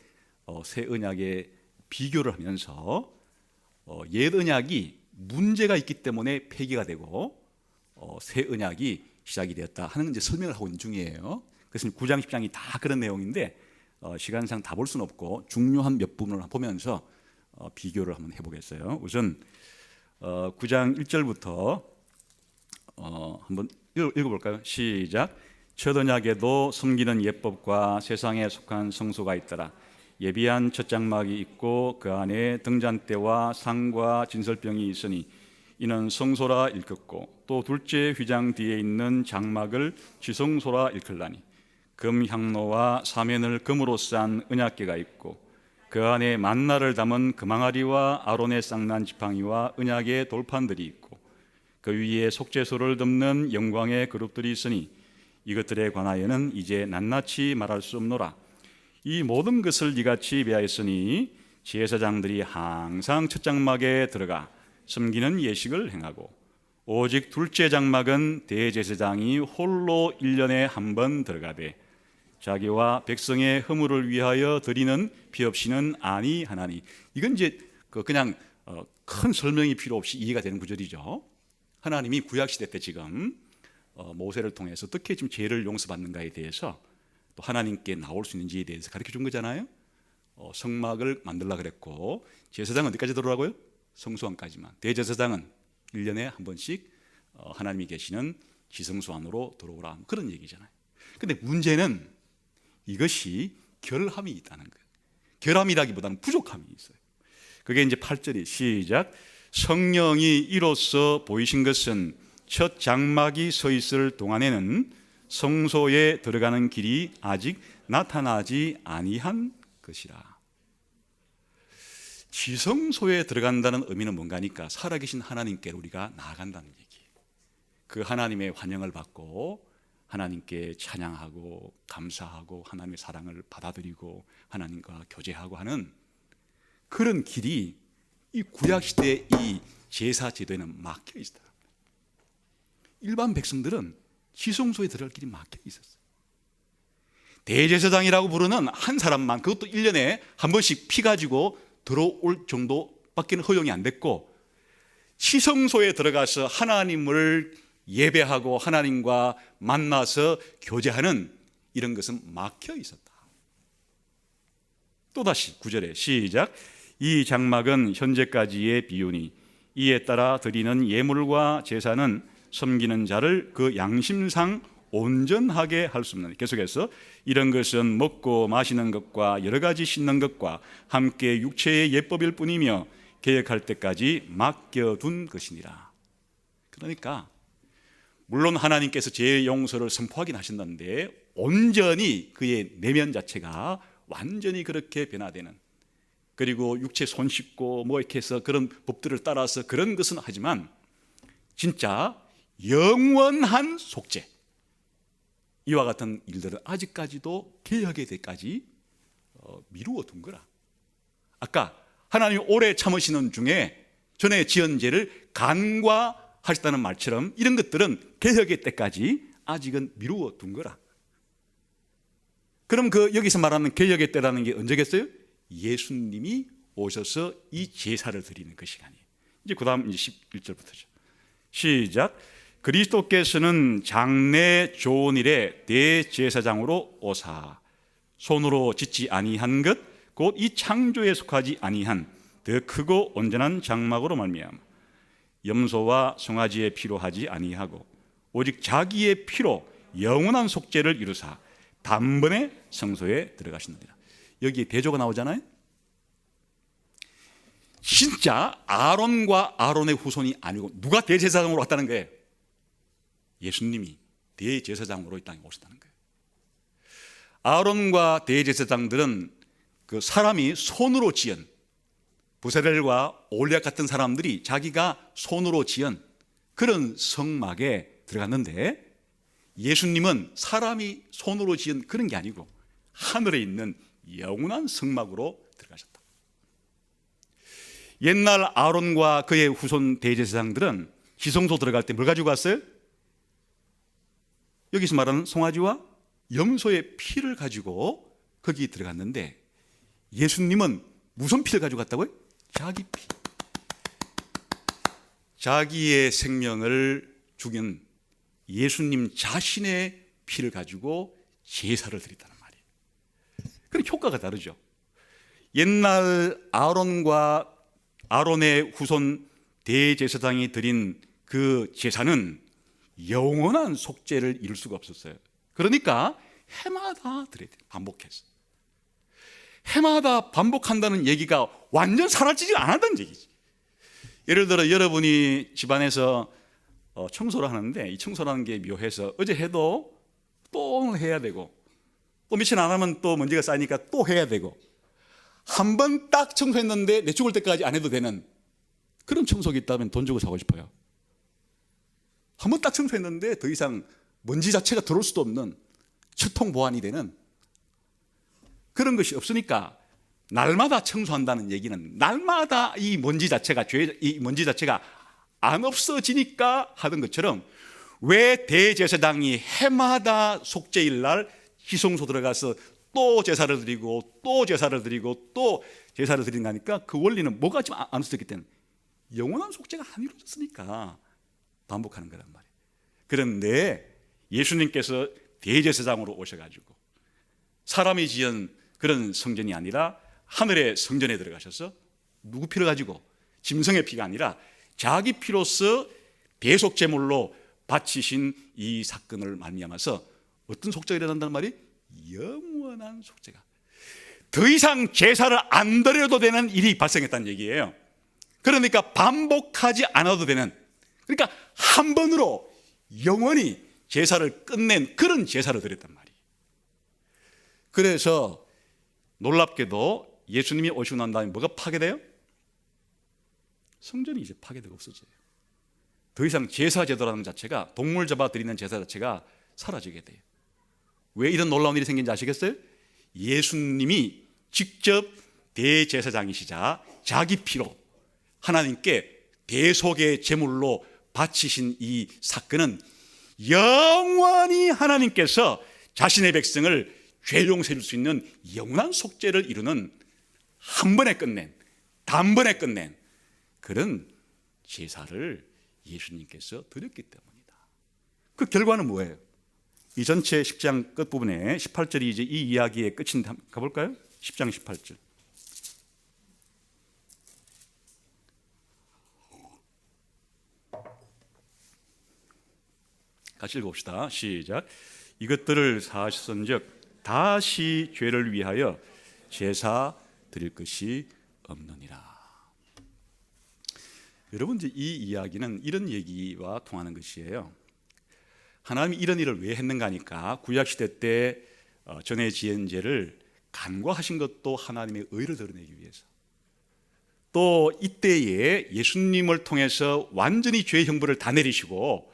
새 언약의 비교를 하면서 옛 언약이 문제가 있기 때문에 폐기가 되고 새 언약이 시작이 되었다 하는 이제 설명을 하고 있는 중이에요. 그래서 9장 10장이 다 그런 내용인데 시간상 다 볼 수는 없고 중요한 몇 부분을 보면서 비교를 한번 해보겠어요. 우선 9장 1절부터 한번 읽어볼까요? 시작. 첫 언약에도 섬기는 예법과 세상에 속한 성소가 있더라. 예비한 첫 장막이 있고 그 안에 등잔대와 상과 진설병이 있으니 이는 성소라 일컫고, 또 둘째 휘장 뒤에 있는 장막을 지성소라 일컬라니, 금 향로와 사면을 금으로 싼 언약궤가 있고 그 안에 만나를 담은 금항아리와 아론의 쌍난 지팡이와 언약의 돌판들이 있고, 그 위에 속죄소를 덮는 영광의 그룹들이 있으니 이것들에 관하여는 이제 낱낱이 말할 수 없노라. 이 모든 것을 이같이 배하였으니 제사장들이 항상 첫 장막에 들어가 섬기는 예식을 행하고 오직 둘째 장막은 대제사장이 홀로 1년에 한 번 들어가되 자기와 백성의 허물을 위하여 드리는 피 없이는 아니하나니. 이건 이제 그냥 큰 설명이 필요 없이 이해가 되는 구절이죠. 하나님이 구약시대 때 지금 모세를 통해서 어떻게 지금 죄를 용서받는가에 대해서 또 하나님께 나올 수 있는지에 대해서 가르쳐 준 거잖아요. 성막을 만들라 그랬고 제사장은 어디까지 들어오라고요? 성소안까지만. 대제사장은 1년에 한 번씩 하나님이 계시는 지성소 안으로 들어오라, 그런 얘기잖아요. 근데 문제는 이것이 결함이 있다는 거예요. 결함이라기보다는 부족함이 있어요. 그게 이제 8절이 시작. 성령이 이로써 보이신 것은 첫 장막이 서 있을 동안에는 성소에 들어가는 길이 아직 나타나지 아니한 것이라. 지성소에 들어간다는 의미는 뭔가니까 살아계신 하나님께 우리가 나아간다는 얘기예요. 그 하나님의 환영을 받고 하나님께 찬양하고 감사하고 하나님의 사랑을 받아들이고 하나님과 교제하고 하는 그런 길이 이 구약시대의 이 제사 제도에는 막혀 있었다. 일반 백성들은 지성소에 들어갈 길이 막혀 있었어요. 대제사장이라고 부르는 한 사람만, 그것도 1년에 한 번씩 피 가지고 들어올 정도밖에는 허용이 안 됐고, 지성소에 들어가서 하나님을 예배하고 하나님과 만나서 교제하는 이런 것은 막혀 있었다. 또다시 9절에 시작. 이 장막은 현재까지의 비유니 이에 따라 드리는 예물과 제사는 섬기는 자를 그 양심상 온전하게 할 수 없는. 계속해서 이런 것은 먹고 마시는 것과 여러 가지 씻는 것과 함께 육체의 예법일 뿐이며 계획할 때까지 맡겨둔 것이니라. 그러니까 물론 하나님께서 죄의 용서를 선포하긴 하신다는데 온전히 그의 내면 자체가 완전히 그렇게 변화되는, 그리고 육체 손 씻고 뭐 이렇게 해서 그런 법들을 따라서 그런 것은 하지만 진짜 영원한 속죄, 이와 같은 일들은 아직까지도 개혁의 때까지 미루어 둔 거라. 아까 하나님이 오래 참으시는 중에 전에 지은 죄를 간과하셨다는 말처럼 이런 것들은 개혁의 때까지 아직은 미루어 둔 거라. 그럼 그 여기서 말하는 개혁의 때라는 게 언제겠어요? 예수님이 오셔서 이 제사를 드리는 그 시간이에요. 이제 그 다음 11절부터죠. 시작. 그리스도께서는 장래 좋은 일에 대제사장으로 오사 손으로 짓지 아니한 것 곧 이 창조에 속하지 아니한 더 크고 온전한 장막으로 말미암아 염소와 송아지의 피로 하지 아니하고 오직 자기의 피로 영원한 속죄를 이루사 단번에 성소에 들어가신답니다. 여기 대조가 나오잖아요. 진짜 아론과 아론의 후손이 아니고 누가 대제사장으로 왔다는 거예요? 예수님이 대제사장으로 이 땅에 오셨다는 거예요. 아론과 대제사장들은 그 사람이 손으로 지은, 부세렐과 올리앗 같은 사람들이 자기가 손으로 지은 그런 성막에 들어갔는데, 예수님은 사람이 손으로 지은 그런 게 아니고 하늘에 있는 영원한 성막으로 들어가셨다. 옛날 아론과 그의 후손 대제사장들은 지성소 들어갈 때 뭘 가지고 갔어요? 여기서 말하는 송아지와 염소의 피를 가지고 거기 들어갔는데, 예수님은 무슨 피를 가지고 갔다고요? 자기 피. 자기의 생명을 죽인 예수님 자신의 피를 가지고 제사를 드렸다는 말이에요. 그럼 효과가 다르죠. 옛날 아론과 아론의 후손 대제사장이 드린 그 제사는 영원한 속죄를 이룰 수가 없었어요. 그러니까 해마다 드려야 돼요. 반복해서. 해마다 반복한다는 얘기가 완전 사라지지 않았다는 얘기지. 예를 들어 여러분이 집안에서 청소를 하는데 이 청소라는 게 묘해서 어제 해도 또 해야 되고 또 며칠 안 하면 또 먼지가 쌓이니까 또 해야 되고, 한 번 딱 청소했는데 내 죽을 때까지 안 해도 되는 그런 청소기 있다면 돈 주고 사고 싶어요. 한번 딱 청소했는데 더 이상 먼지 자체가 들어올 수도 없는 철통 보완이 되는 그런 것이 없으니까 날마다 청소한다는 얘기는 날마다 이 먼지 자체가 안 없어지니까 하던 것처럼, 왜 대제사장이 해마다 속죄일 날 희송소 들어가서 또 제사를 드리고 또 제사를 드리고 또 제사를 드린가 하니까, 그 원리는 뭐가 지금 안 없어졌기 때문에 영원한 속죄가 안 이루어졌으니까 반복하는 거란 말이에요. 그런데 예수님께서 대제사장으로 오셔가지고 사람이 지은 그런 성전이 아니라 하늘의 성전에 들어가셔서 누구 피를 가지고, 짐승의 피가 아니라 자기 피로서 대속제물로 바치신 이 사건을 말미암아서 어떤 속죄가 일어난단 말이? 영원한 속죄가, 더 이상 제사를 안 드려도 되는 일이 발생했다는 얘기예요. 그러니까 반복하지 않아도 되는, 그러니까 한 번으로 영원히 제사를 끝낸 그런 제사를 드렸단 말이에요. 그래서 놀랍게도 예수님이 오시고 난 다음에 뭐가 파괴돼요? 성전이 이제 파괴되고 없어져요. 더 이상 제사 제도라는 자체가, 동물 잡아 드리는 제사 자체가 사라지게 돼요. 왜 이런 놀라운 일이 생긴지 아시겠어요? 예수님이 직접 대제사장이시자 자기 피로 하나님께 대속의 제물로 바치신 이 사건은 영원히 하나님께서 자신의 백성을 죄 용서해 줄 수 있는 영원한 속죄를 이루는, 한 번에 끝낸, 단번에 끝낸 그런 제사를 예수님께서 드렸기 때문이다. 그 결과는 뭐예요? 이 전체 10장 끝부분에 18절이 이제 이 이야기의 끝인데 가볼까요? 10장 18절. 같이 읽어봅시다. 시작. 이것들을 사하셨은즉 다시 죄를 위하여 제사 드릴 것이 없느니라. 여러분, 이제 이 이야기는 이런 얘기와 통하는 것이에요. 하나님이 이런 일을 왜 했는가 하니까, 구약시대 때 전에 지은 죄를 간과하신 것도 하나님의 의를 드러내기 위해서, 또 이때에 예수님을 통해서 완전히 죄의 형벌을 다 내리시고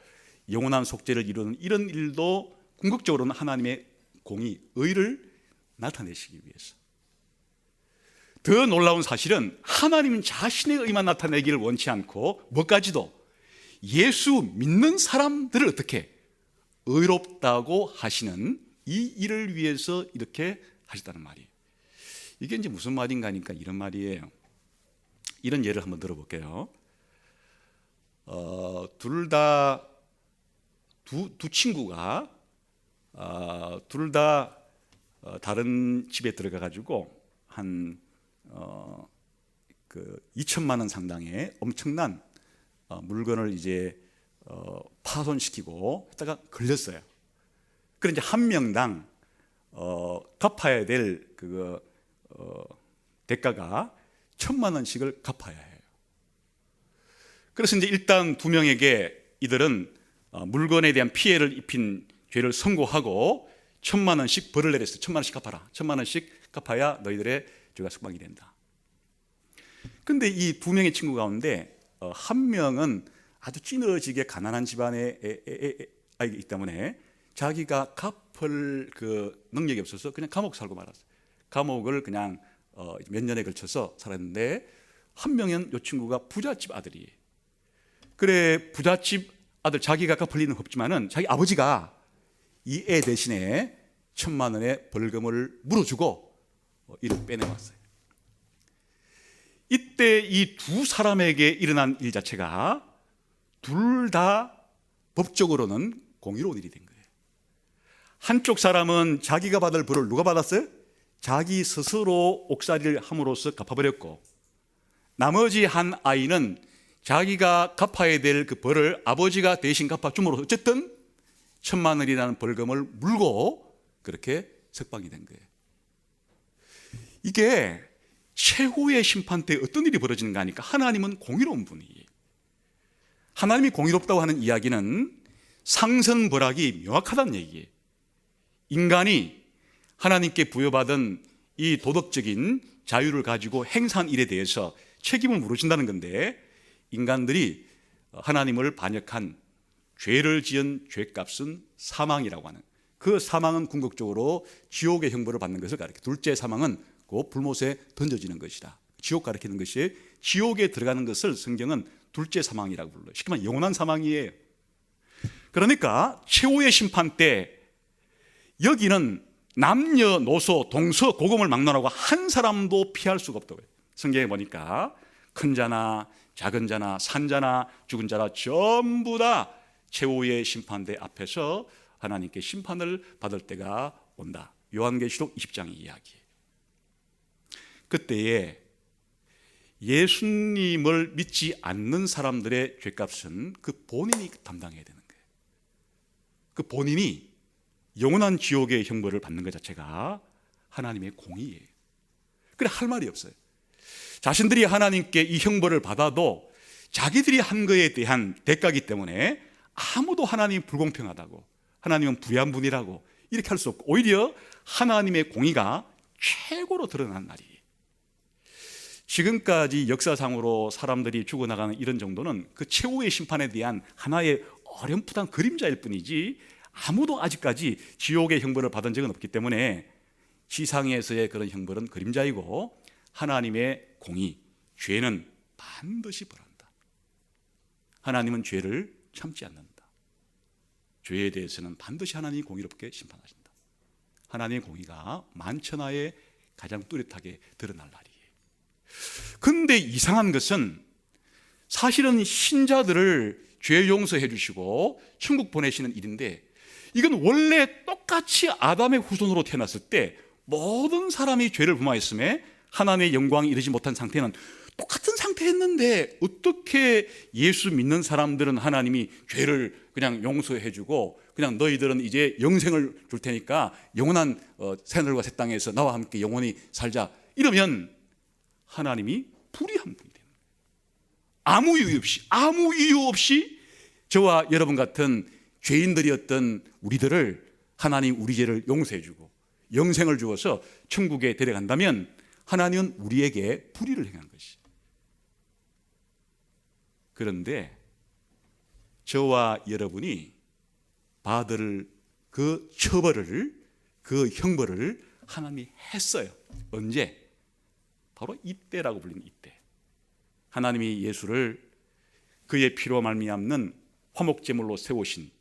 영원한 속죄를 이루는 이런 일도 궁극적으로는 하나님의 공의, 의를 나타내시기 위해서. 더 놀라운 사실은 하나님은 자신의 의만 나타내기를 원치 않고 뭐까지도 예수 믿는 사람들을 어떻게 의롭다고 하시는 이 일을 위해서 이렇게 하셨다는 말이에요. 이게 이제 무슨 말인가 하니까 이런 말이에요. 이런 예를 한번 들어볼게요. 두 친구가 둘 다 다른 집에 들어가 가지고 한 2천만 원 상당의 엄청난 물건을 이제 파손시키고 했다가 걸렸어요. 그래 이제 한 명당 갚아야 될 대가가 1,000만 원씩을 갚아야 해요. 그래서 이제 일단 두 명에게 이들은 물건에 대한 피해를 입힌 죄를 선고하고 1,000만 원씩 벌을 내렸어요. 1,000만 원씩 갚아라. 1,000만 원씩 갚아야 너희들의 죄가 석방이 된다. 그런데 이 두 명의 친구 가운데 한 명은 아주 찌느러지게 가난한 집안의 아이기 때문에 자기가 갚을 그 능력이 없어서 그냥 감옥 살고 말았어요. 감옥을 그냥 몇 년에 걸쳐서 살았는데, 한 명은 이 친구가 부잣집 아들이에요. 그래, 부잣집 아들, 자기가 갚을 리는 없지만은 자기 아버지가 이 애 대신에 1,000만 원의 벌금을 물어주고 이를 빼내왔어요. 이때 이 두 사람에게 일어난 일 자체가 둘 다 법적으로는 공의로운 일이 된 거예요. 한쪽 사람은 자기가 받을 벌을 누가 받았어요? 자기 스스로 옥살이를 함으로써 갚아버렸고, 나머지 한 아이는 자기가 갚아야 될 그 벌을 아버지가 대신 갚아줌으로써 어쨌든 1,000만 원이라는 벌금을 물고 그렇게 석방이 된 거예요. 이게 최후의 심판 때 어떤 일이 벌어지는가 하니까, 하나님은 공의로운 분이에요. 하나님이 공의롭다고 하는 이야기는 상선벌악이 명확하다는 얘기예요. 인간이 하나님께 부여받은 이 도덕적인 자유를 가지고 행사한 일에 대해서 책임을 물어준다는 건데, 인간들이 하나님을 반역한 죄를 지은 죄값은 사망이라고 하는, 그 사망은 궁극적으로 지옥의 형벌을 받는 것을 가리켜. 둘째 사망은 그 불못에 던져지는 것이다. 지옥 가리키는 것이, 지옥에 들어가는 것을 성경은 둘째 사망이라고 불러요. 쉽게 말하면 영원한 사망이에요. 그러니까 최후의 심판 때 여기는 남녀노소 동서고금을 막론하고 한 사람도 피할 수가 없다고 해요. 성경에 보니까 큰 자나 작은 자나 산 자나 죽은 자나 전부 다 최후의 심판대 앞에서 하나님께 심판을 받을 때가 온다. 요한계시록 20장의 이야기예요. 그때에 예수님을 믿지 않는 사람들의 죄값은 그 본인이 담당해야 되는 거예요. 그 본인이 영원한 지옥의 형벌을 받는 것 자체가 하나님의 공의예요. 그래 할 말이 없어요. 자신들이 하나님께 이 형벌을 받아도 자기들이 한 거에 대한 대가이기 때문에 아무도 하나님이 불공평하다고, 하나님은 불의한 분이라고 이렇게 할 수 없고, 오히려 하나님의 공의가 최고로 드러난 날이에요. 지금까지 역사상으로 사람들이 죽어나가는 이런 정도는 그 최후의 심판에 대한 하나의 어렴풋한 그림자일 뿐이지, 아무도 아직까지 지옥의 형벌을 받은 적은 없기 때문에 지상에서의 그런 형벌은 그림자이고, 하나님의 공의, 죄는 반드시 벌한다. 하나님은 죄를 참지 않는다. 죄에 대해서는 반드시 하나님이 공의롭게 심판하신다. 하나님의 공의가 만천하에 가장 뚜렷하게 드러날 날이에요. 근데 이상한 것은 사실은 신자들을 죄 용서해 주시고 천국 보내시는 일인데, 이건 원래 똑같이 아담의 후손으로 태어났을 때 모든 사람이 죄를 범하였음에 하나님의 영광이 이르지 못한 상태는 똑같은 상태였는데, 어떻게 예수 믿는 사람들은 하나님이 죄를 그냥 용서해 주고 그냥 너희들은 이제 영생을 줄 테니까 영원한 새하늘과 새 땅에서 나와 함께 영원히 살자, 이러면 하나님이 불의한 분이 되는 거예요. 아무 이유 없이 저와 여러분 같은 죄인들이었던 우리들을 하나님 우리 죄를 용서해 주고 영생을 주어서 천국에 데려간다면 하나님은 우리에게 불의를 행한 것이. 그런데 저와 여러분이 받을 그 처벌을, 그 형벌을 하나님이 했어요. 언제? 바로 이때라고 불리는 이때. 하나님이 예수를 그의 피로 말미암는 화목제물로 세우신,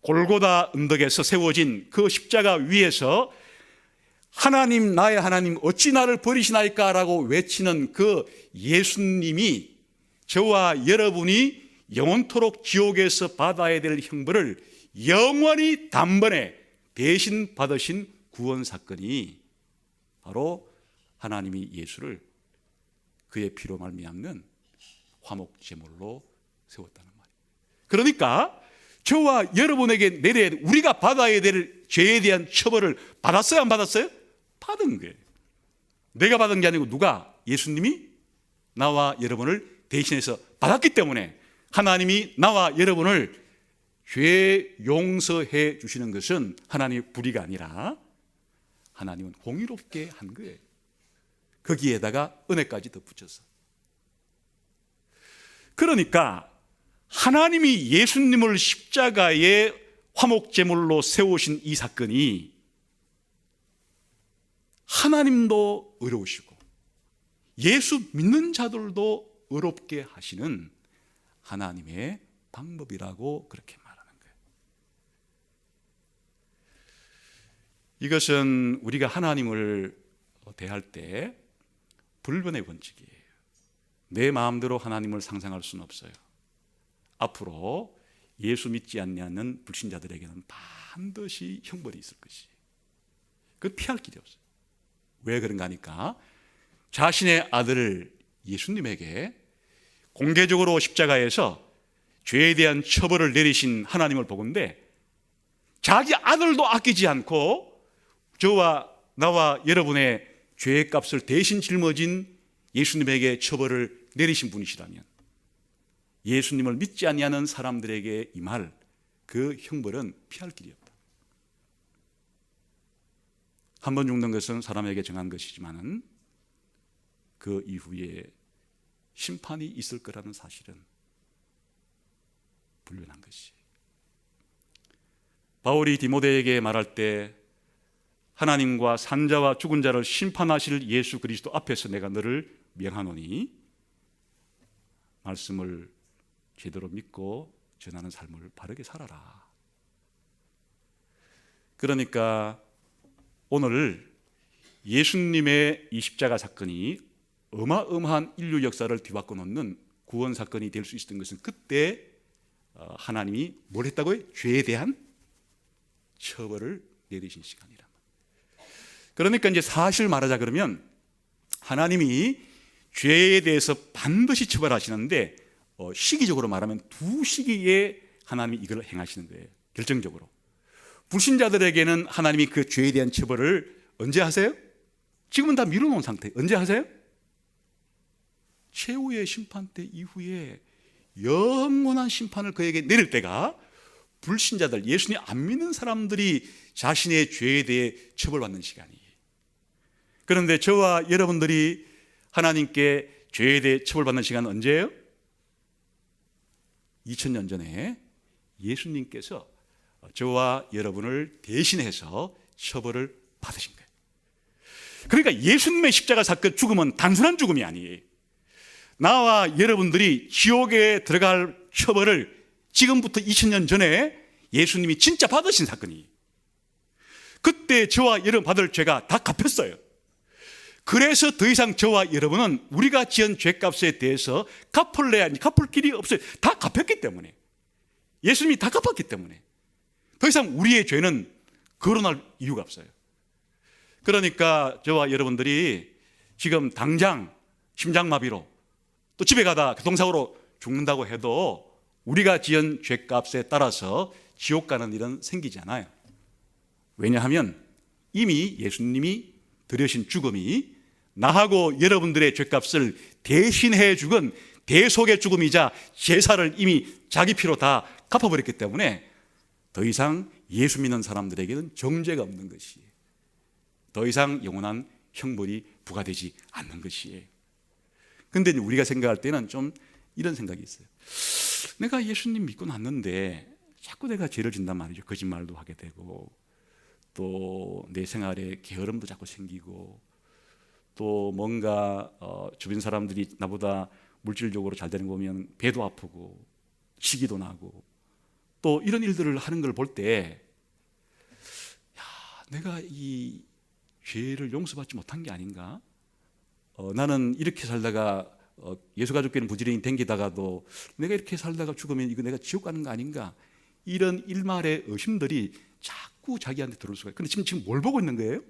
골고다 언덕에서 세워진 그 십자가 위에서 하나님, 나의 하나님 어찌 나를 버리시나이까 라고 외치는 그 예수님이 저와 여러분이 영원토록 지옥에서 받아야 될 형벌을 영원히 단번에 대신 받으신 구원 사건이 바로 하나님이 예수를 그의 피로 말미암는 화목제물로 세웠다는 말이에요. 그러니까 저와 여러분에게 내려야 될, 우리가 받아야 될 죄에 대한 처벌을 받았어요, 안 받았어요? 받은 거예요. 내가 받은 게 아니고 누가? 예수님이 나와 여러분을 대신해서 받았기 때문에 하나님이 나와 여러분을 죄 용서해 주시는 것은 하나님의 불의가 아니라 하나님은 공의롭게 한 거예요. 거기에다가 은혜까지 덧붙여서. 그러니까 하나님이 예수님을 십자가에 화목제물로 세우신 이 사건이 하나님도 의로우시고 예수 믿는 자들도 의롭게 하시는 하나님의 방법이라고 그렇게 말하는 거예요. 이것은 우리가 하나님을 대할 때 불변의 원칙이에요. 내 마음대로 하나님을 상상할 수는 없어요. 앞으로 예수 믿지 않는 불신자들에게는 반드시 형벌이 있을 것이에요. 그걸 피할 길이 없어요. 왜 그런가 하니까 자신의 아들을 예수님에게 공개적으로 십자가에서 죄에 대한 처벌을 내리신 하나님을 보건대 자기 아들도 아끼지 않고 저와 나와 여러분의 죄의 값을 대신 짊어진 예수님에게 처벌을 내리신 분이시라면 예수님을 믿지 아니하는 사람들에게 임할 그 형벌은 피할 길이 없다. 한 번 죽는 것은 사람에게 정한 것이지만은 그 이후에 심판이 있을 거라는 사실은 불변한 것이. 바울이 디모데에게 말할 때 하나님과 산자와 죽은 자를 심판하실 예수 그리스도 앞에서 내가 너를 명하노니 말씀을 제대로 믿고 전하는 삶을 바르게 살아라. 그러니까 오늘 예수님의 이 십자가 사건이 어마어마한 인류 역사를 뒤바꿔 놓는 구원 사건이 될 수 있었던 것은 그때 하나님이 뭘 했다고요? 죄에 대한 처벌을 내리신 시간이라. 그러니까 이제 사실 말하자 그러면 하나님이 죄에 대해서 반드시 처벌하시는데 시기적으로 말하면 두 시기에 하나님이 이걸 행하시는 거예요. 결정적으로 불신자들에게는 하나님이 그 죄에 대한 처벌을 언제 하세요? 지금은 다 미뤄놓은 상태. 언제 하세요? 최후의 심판 때 이후에 영원한 심판을 그에게 내릴 때가 불신자들, 예수님 안 믿는 사람들이 자신의 죄에 대해 처벌받는 시간이에요. 그런데 저와 여러분들이 하나님께 죄에 대해 처벌받는 시간은 언제예요? 2000년 전에 예수님께서 저와 여러분을 대신해서 처벌을 받으신 거예요. 그러니까 예수님의 십자가 사건 죽음은 단순한 죽음이 아니에요. 나와 여러분들이 지옥에 들어갈 처벌을 지금부터 2000년 전에 예수님이 진짜 받으신 사건이에요. 그때 저와 여러분 받을 죄가 다 갚였어요. 그래서 더 이상 저와 여러분은 우리가 지은 죄값에 대해서 갚을 길이 없어요. 다 갚였기 때문에. 예수님이 다 갚았기 때문에 더 이상 우리의 죄는 거론할 이유가 없어요. 그러니까 저와 여러분들이 지금 당장 심장마비로 또 집에 가다 교통사고로 죽는다고 해도 우리가 지은 죄값에 따라서 지옥 가는 일은 생기지 않아요. 왜냐하면 이미 예수님이 들으신 죽음이 나하고 여러분들의 죄값을 대신해 죽은 대속의 죽음이자 제사를 이미 자기 피로 다 갚아버렸기 때문에 더 이상 예수 믿는 사람들에게는 정죄가 없는 것이에요. 더 이상 영원한 형벌이 부과되지 않는 것이에요. 근데 우리가 생각할 때는 좀 이런 생각이 있어요. 내가 예수님 믿고 났는데 자꾸 내가 죄를 짓단 말이죠. 거짓말도 하게 되고 또 내 생활에 게으름도 자꾸 생기고 또 뭔가 주변 사람들이 나보다 물질적으로 잘 되는 거 보면 배도 아프고 시기도 나고 또 이런 일들을 하는 걸 볼 때 내가 이 죄를 용서받지 못한 게 아닌가? 나는 이렇게 살다가 예수가족교회는 부지런히 댕기다가도 내가 이렇게 살다가 죽으면 이거 내가 지옥 가는 거 아닌가? 이런 일말의 의심들이 자꾸 자기한테 들어올 수가 있어요. 근데 지금 뭘 보고 있는 거예요?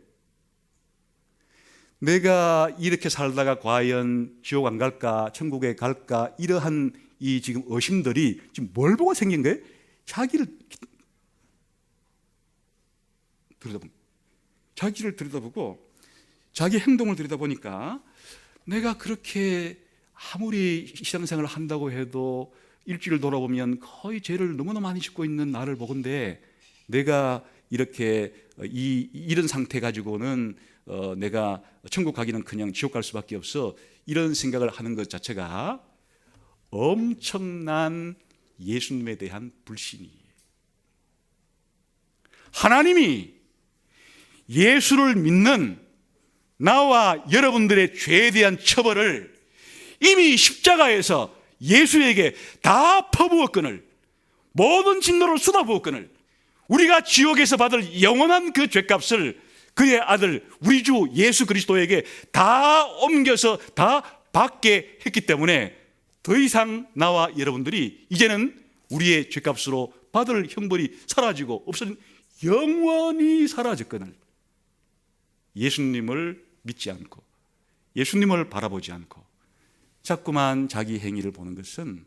내가 이렇게 살다가 과연 지옥 안 갈까, 천국에 갈까, 이러한 이 지금 의심들이 지금 뭘 보고 생긴 거예요? 자기를 들여다보고 자기 행동을 들여다보니까 내가 그렇게 아무리 신앙생활을 한다고 해도 일주일 돌아보면 거의 죄를 너무나 많이 짓고 있는 나를 보건대 내가 이렇게 이런 상태 가지고는 내가 천국 가기는 그냥 지옥 갈 수밖에 없어, 이런 생각을 하는 것 자체가 엄청난 예수님에 대한 불신이에요. 하나님이 예수를 믿는 나와 여러분들의 죄에 대한 처벌을 이미 십자가에서 예수에게 다 퍼부었거늘, 모든 진노를 쏟아부었거늘, 우리가 지옥에서 받을 영원한 그 죄값을 그의 아들 우리 주 예수 그리스도에게 다 옮겨서 다 받게 했기 때문에 더 이상 나와 여러분들이 이제는 우리의 죄값으로 받을 형벌이 사라지고 없어진, 영원히 사라졌거늘 예수님을 믿지 않고 예수님을 바라보지 않고 자꾸만 자기 행위를 보는 것은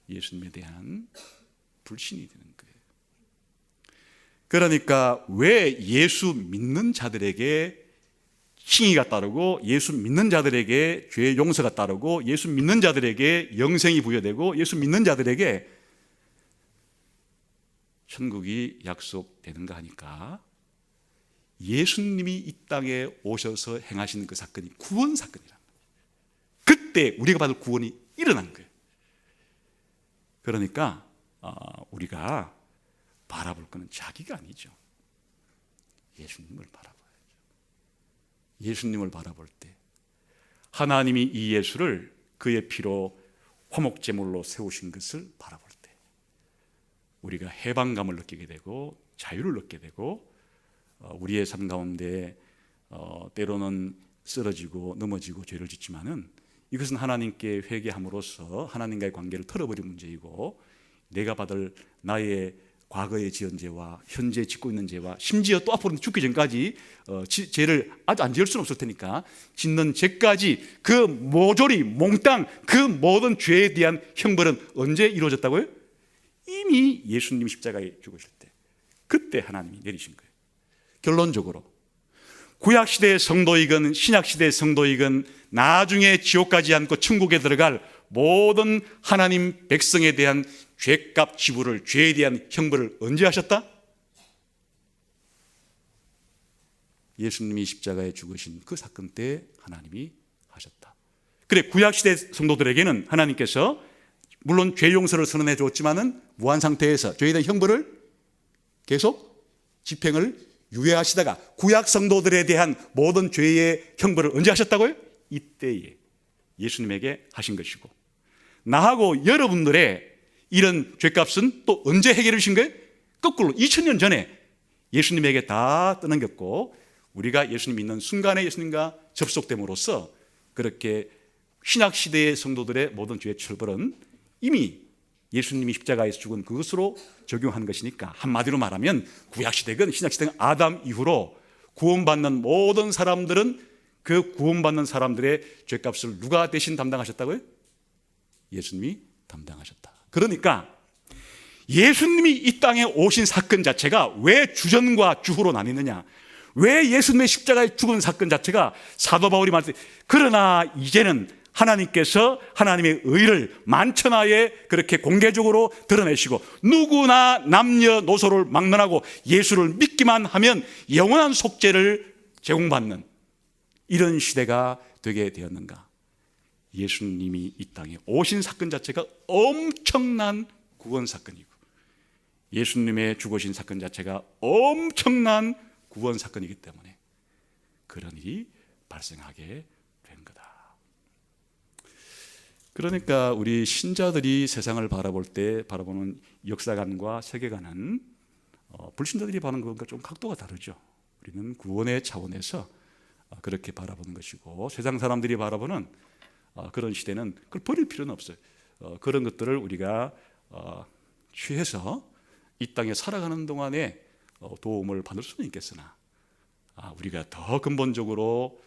예수님에 대한 불신이 되는 거예요. 그러니까 왜 예수 믿는 자들에게 칭의가 따르고 예수 믿는 자들에게 죄의 용서가 따르고 예수 믿는 자들에게 영생이 부여되고 예수 믿는 자들에게 천국이 약속되는가 하니까 예수님이 이 땅에 오셔서 행하신 그 사건이 구원 사건이란 말이에요. 그때 우리가 받을 구원이 일어난 거예요. 그러니까 우리가 바라볼 것은 자기가 아니죠. 예수님을 바라봐야죠. 예수님을 바라볼 때 하나님이 이 예수를 그의 피로 화목제물로 세우신 것을 바라볼 때 우리가 해방감을 느끼게 되고 자유를 얻게 되고 우리의 삶 가운데 때로는 쓰러지고 넘어지고 죄를 짓지만은 이것은 하나님께 회개함으로써 하나님과의 관계를 털어버린 문제이고 내가 받을 나의 과거에 지은 죄와 현재 짓고 있는 죄와 심지어 또 앞으로 죽기 전까지 죄를 아주 안 지을 수는 없을 테니까 짓는 죄까지 그 모조리 몽땅 그 모든 죄에 대한 형벌은 언제 이루어졌다고요? 이미 예수님 십자가에 죽으실 때 그때 하나님이 내리신 거예요. 결론적으로 구약시대의 성도이건 신약시대의 성도이건 나중에 지옥까지 않고 천국에 들어갈 모든 하나님 백성에 대한 죄값 지불을 죄에 대한 형벌을 언제 하셨다? 예수님이 십자가에 죽으신 그 사건 때 하나님이 하셨다. 그래 구약시대 성도들에게는 하나님께서 물론 죄 용서를 선언해 줬지만은 무한 상태에서 죄에 대한 형벌을 계속 집행을 유예하시다가 구약 성도들에 대한 모든 죄의 형벌을 언제 하셨다고요? 이때에 예수님에게 하신 것이고 나하고 여러분들의 이런 죄값은 또 언제 해결해 주신 거예요? 거꾸로 2000년 전에 예수님에게 다 떠넘겼고 우리가 예수님 믿는 순간에 예수님과 접속됨으로써 그렇게 신약시대의 성도들의 모든 죄의 처벌은 이미 예수님이 십자가에서 죽은 그것으로 적용한 것이니까 한마디로 말하면 구약시대건 신약시대건 아담 이후로 구원받는 모든 사람들은 그 구원받는 사람들의 죄값을 누가 대신 담당하셨다고요? 예수님이 담당하셨다. 그러니까 예수님이 이 땅에 오신 사건 자체가 왜 주전과 주후로 나뉘느냐, 왜 예수님의 십자가에 죽은 사건 자체가 사도 바울이 말했을 때 그러나 이제는 하나님께서 하나님의 의를 만천하에 그렇게 공개적으로 드러내시고 누구나 남녀노소를 막론하고 예수를 믿기만 하면 영원한 속죄를 제공받는 이런 시대가 되게 되었는가. 예수님이 이 땅에 오신 사건 자체가 엄청난 구원 사건이고 예수님의 죽으신 사건 자체가 엄청난 구원 사건이기 때문에 그런 일이 발생하게 된 거다. 그러니까 우리 신자들이 세상을 바라볼 때 바라보는 역사관과 세계관은 불신자들이 바라보는 것과 좀 각도가 다르죠. 우리는 구원의 차원에서 그렇게 바라보는 것이고 세상 사람들이 바라보는 그런 시대는 그걸 버릴 필요는 없어요. 그런 것들을 우리가 취해서 이 땅에 살아가는 동안에 도움을 받을 수는 있겠으나 우리가 더 근본적으로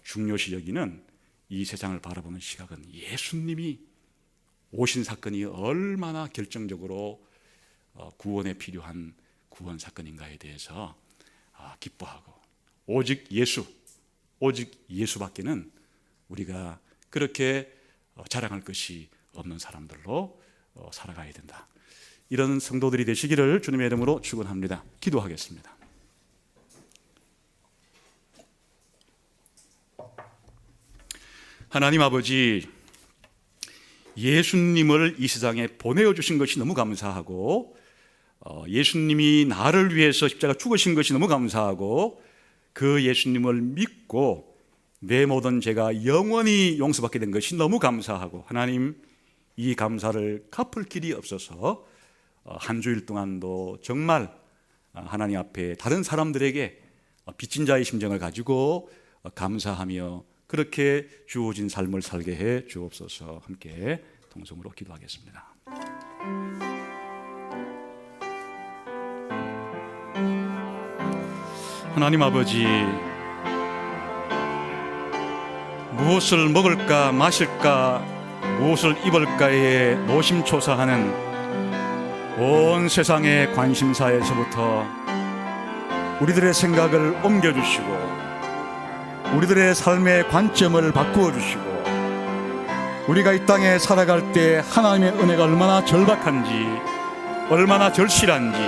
중요시 여기는 이 세상을 바라보는 시각은 예수님이 오신 사건이 얼마나 결정적으로 구원에 필요한 구원 사건인가에 대해서 기뻐하고 오직 예수밖에는 우리가 그렇게 자랑할 것이 없는 사람들로 살아가야 된다. 이런 성도들이 되시기를 주님의 이름으로 축원합니다. 기도하겠습니다. 하나님 아버지, 예수님을 이 세상에 보내어 주신 것이 너무 감사하고 예수님이 나를 위해서 십자가 죽으신 것이 너무 감사하고 그 예수님을 믿고 내 모든 죄가 영원히 용서받게 된 것이 너무 감사하고 하나님 이 감사를 갚을 길이 없어서 한 주일 동안도 정말 하나님 앞에 다른 사람들에게 빚진 자의 심정을 가지고 감사하며 그렇게 주어진 삶을 살게 해 주옵소서. 함께 동성으로 기도하겠습니다. 하나님 아버지, 무엇을 먹을까 마실까 무엇을 입을까에 노심초사하는 온 세상의 관심사에서부터 우리들의 생각을 옮겨주시고 우리들의 삶의 관점을 바꾸어 주시고 우리가 이 땅에 살아갈 때 하나님의 은혜가 얼마나 절박한지 얼마나 절실한지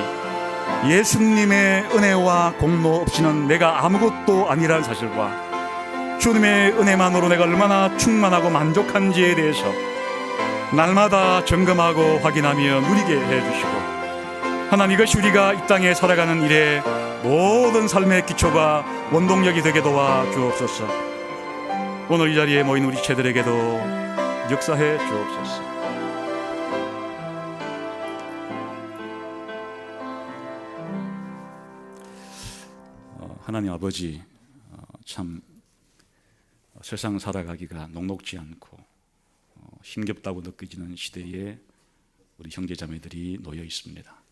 예수님의 은혜와 공로 없이는 내가 아무것도 아니라는 사실과 주님의 은혜만으로 내가 얼마나 충만하고 만족한지에 대해서 날마다 점검하고 확인하며 누리게 해주시고 하나님, 이것이 우리가 이 땅에 살아가는 일에 모든 삶의 기초가 원동력이 되게 도와 주옵소서. 오늘 이 자리에 모인 우리 지체들에게도 역사해 주옵소서. 하나님 아버지, 참 세상 살아가기가 녹록지 않고 힘겹다고 느껴지는 시대에 우리 형제자매들이 놓여 있습니다.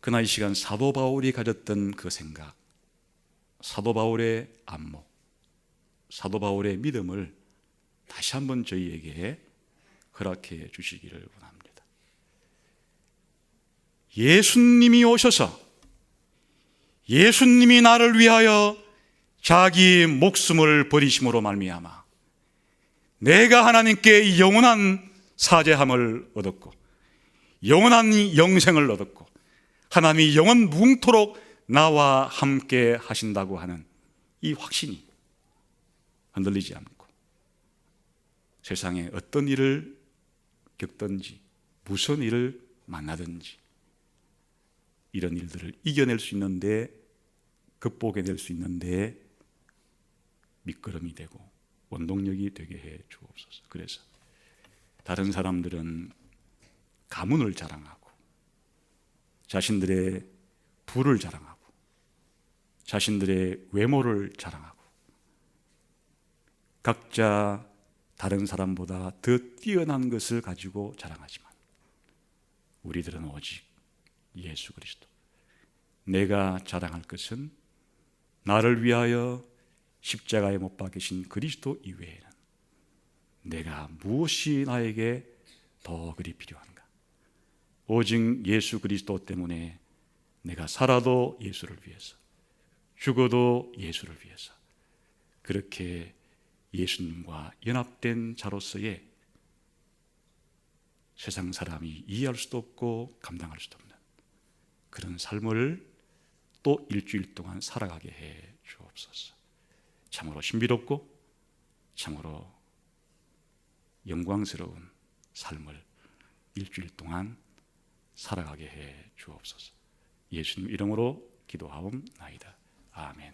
그날 이 시간 사도 바울이 가졌던 그 생각, 사도 바울의 안목, 사도 바울의 믿음을 다시 한번 저희에게 허락해 주시기를 원합니다. 예수님이 오셔서 예수님이 나를 위하여 자기 목숨을 버리심으로 말미암아 내가 하나님께 영원한 사죄함을 얻었고 영원한 영생을 얻었고 하나님이 영원 무궁토록 나와 함께 하신다고 하는 이 확신이 흔들리지 않고 세상에 어떤 일을 겪든지 무슨 일을 만나든지 이런 일들을 이겨낼 수 있는데, 극복해낼 수 있는데 밑거름이 되고 원동력이 되게 해 주옵소서. 그래서 다른 사람들은 가문을 자랑하고 자신들의 부를 자랑하고 자신들의 외모를 자랑하고 각자 다른 사람보다 더 뛰어난 것을 가지고 자랑하지만 우리들은 오직 예수 그리스도, 내가 자랑할 것은 나를 위하여 십자가에 못 박히신 그리스도 이외에는 내가 무엇이 나에게 더 그리 필요한가? 오직 예수 그리스도 때문에 내가 살아도 예수를 위해서, 죽어도 예수를 위해서, 그렇게 예수님과 연합된 자로서의 세상 사람이 이해할 수도 없고 감당할 수도 없는 그런 삶을 또 일주일 동안 살아가게 해 주옵소서. 참으로 신비롭고 참으로 영광스러운 삶을 일주일 동안 살아가게 해 주옵소서. 예수님 이름으로 기도하옵나이다. 아멘.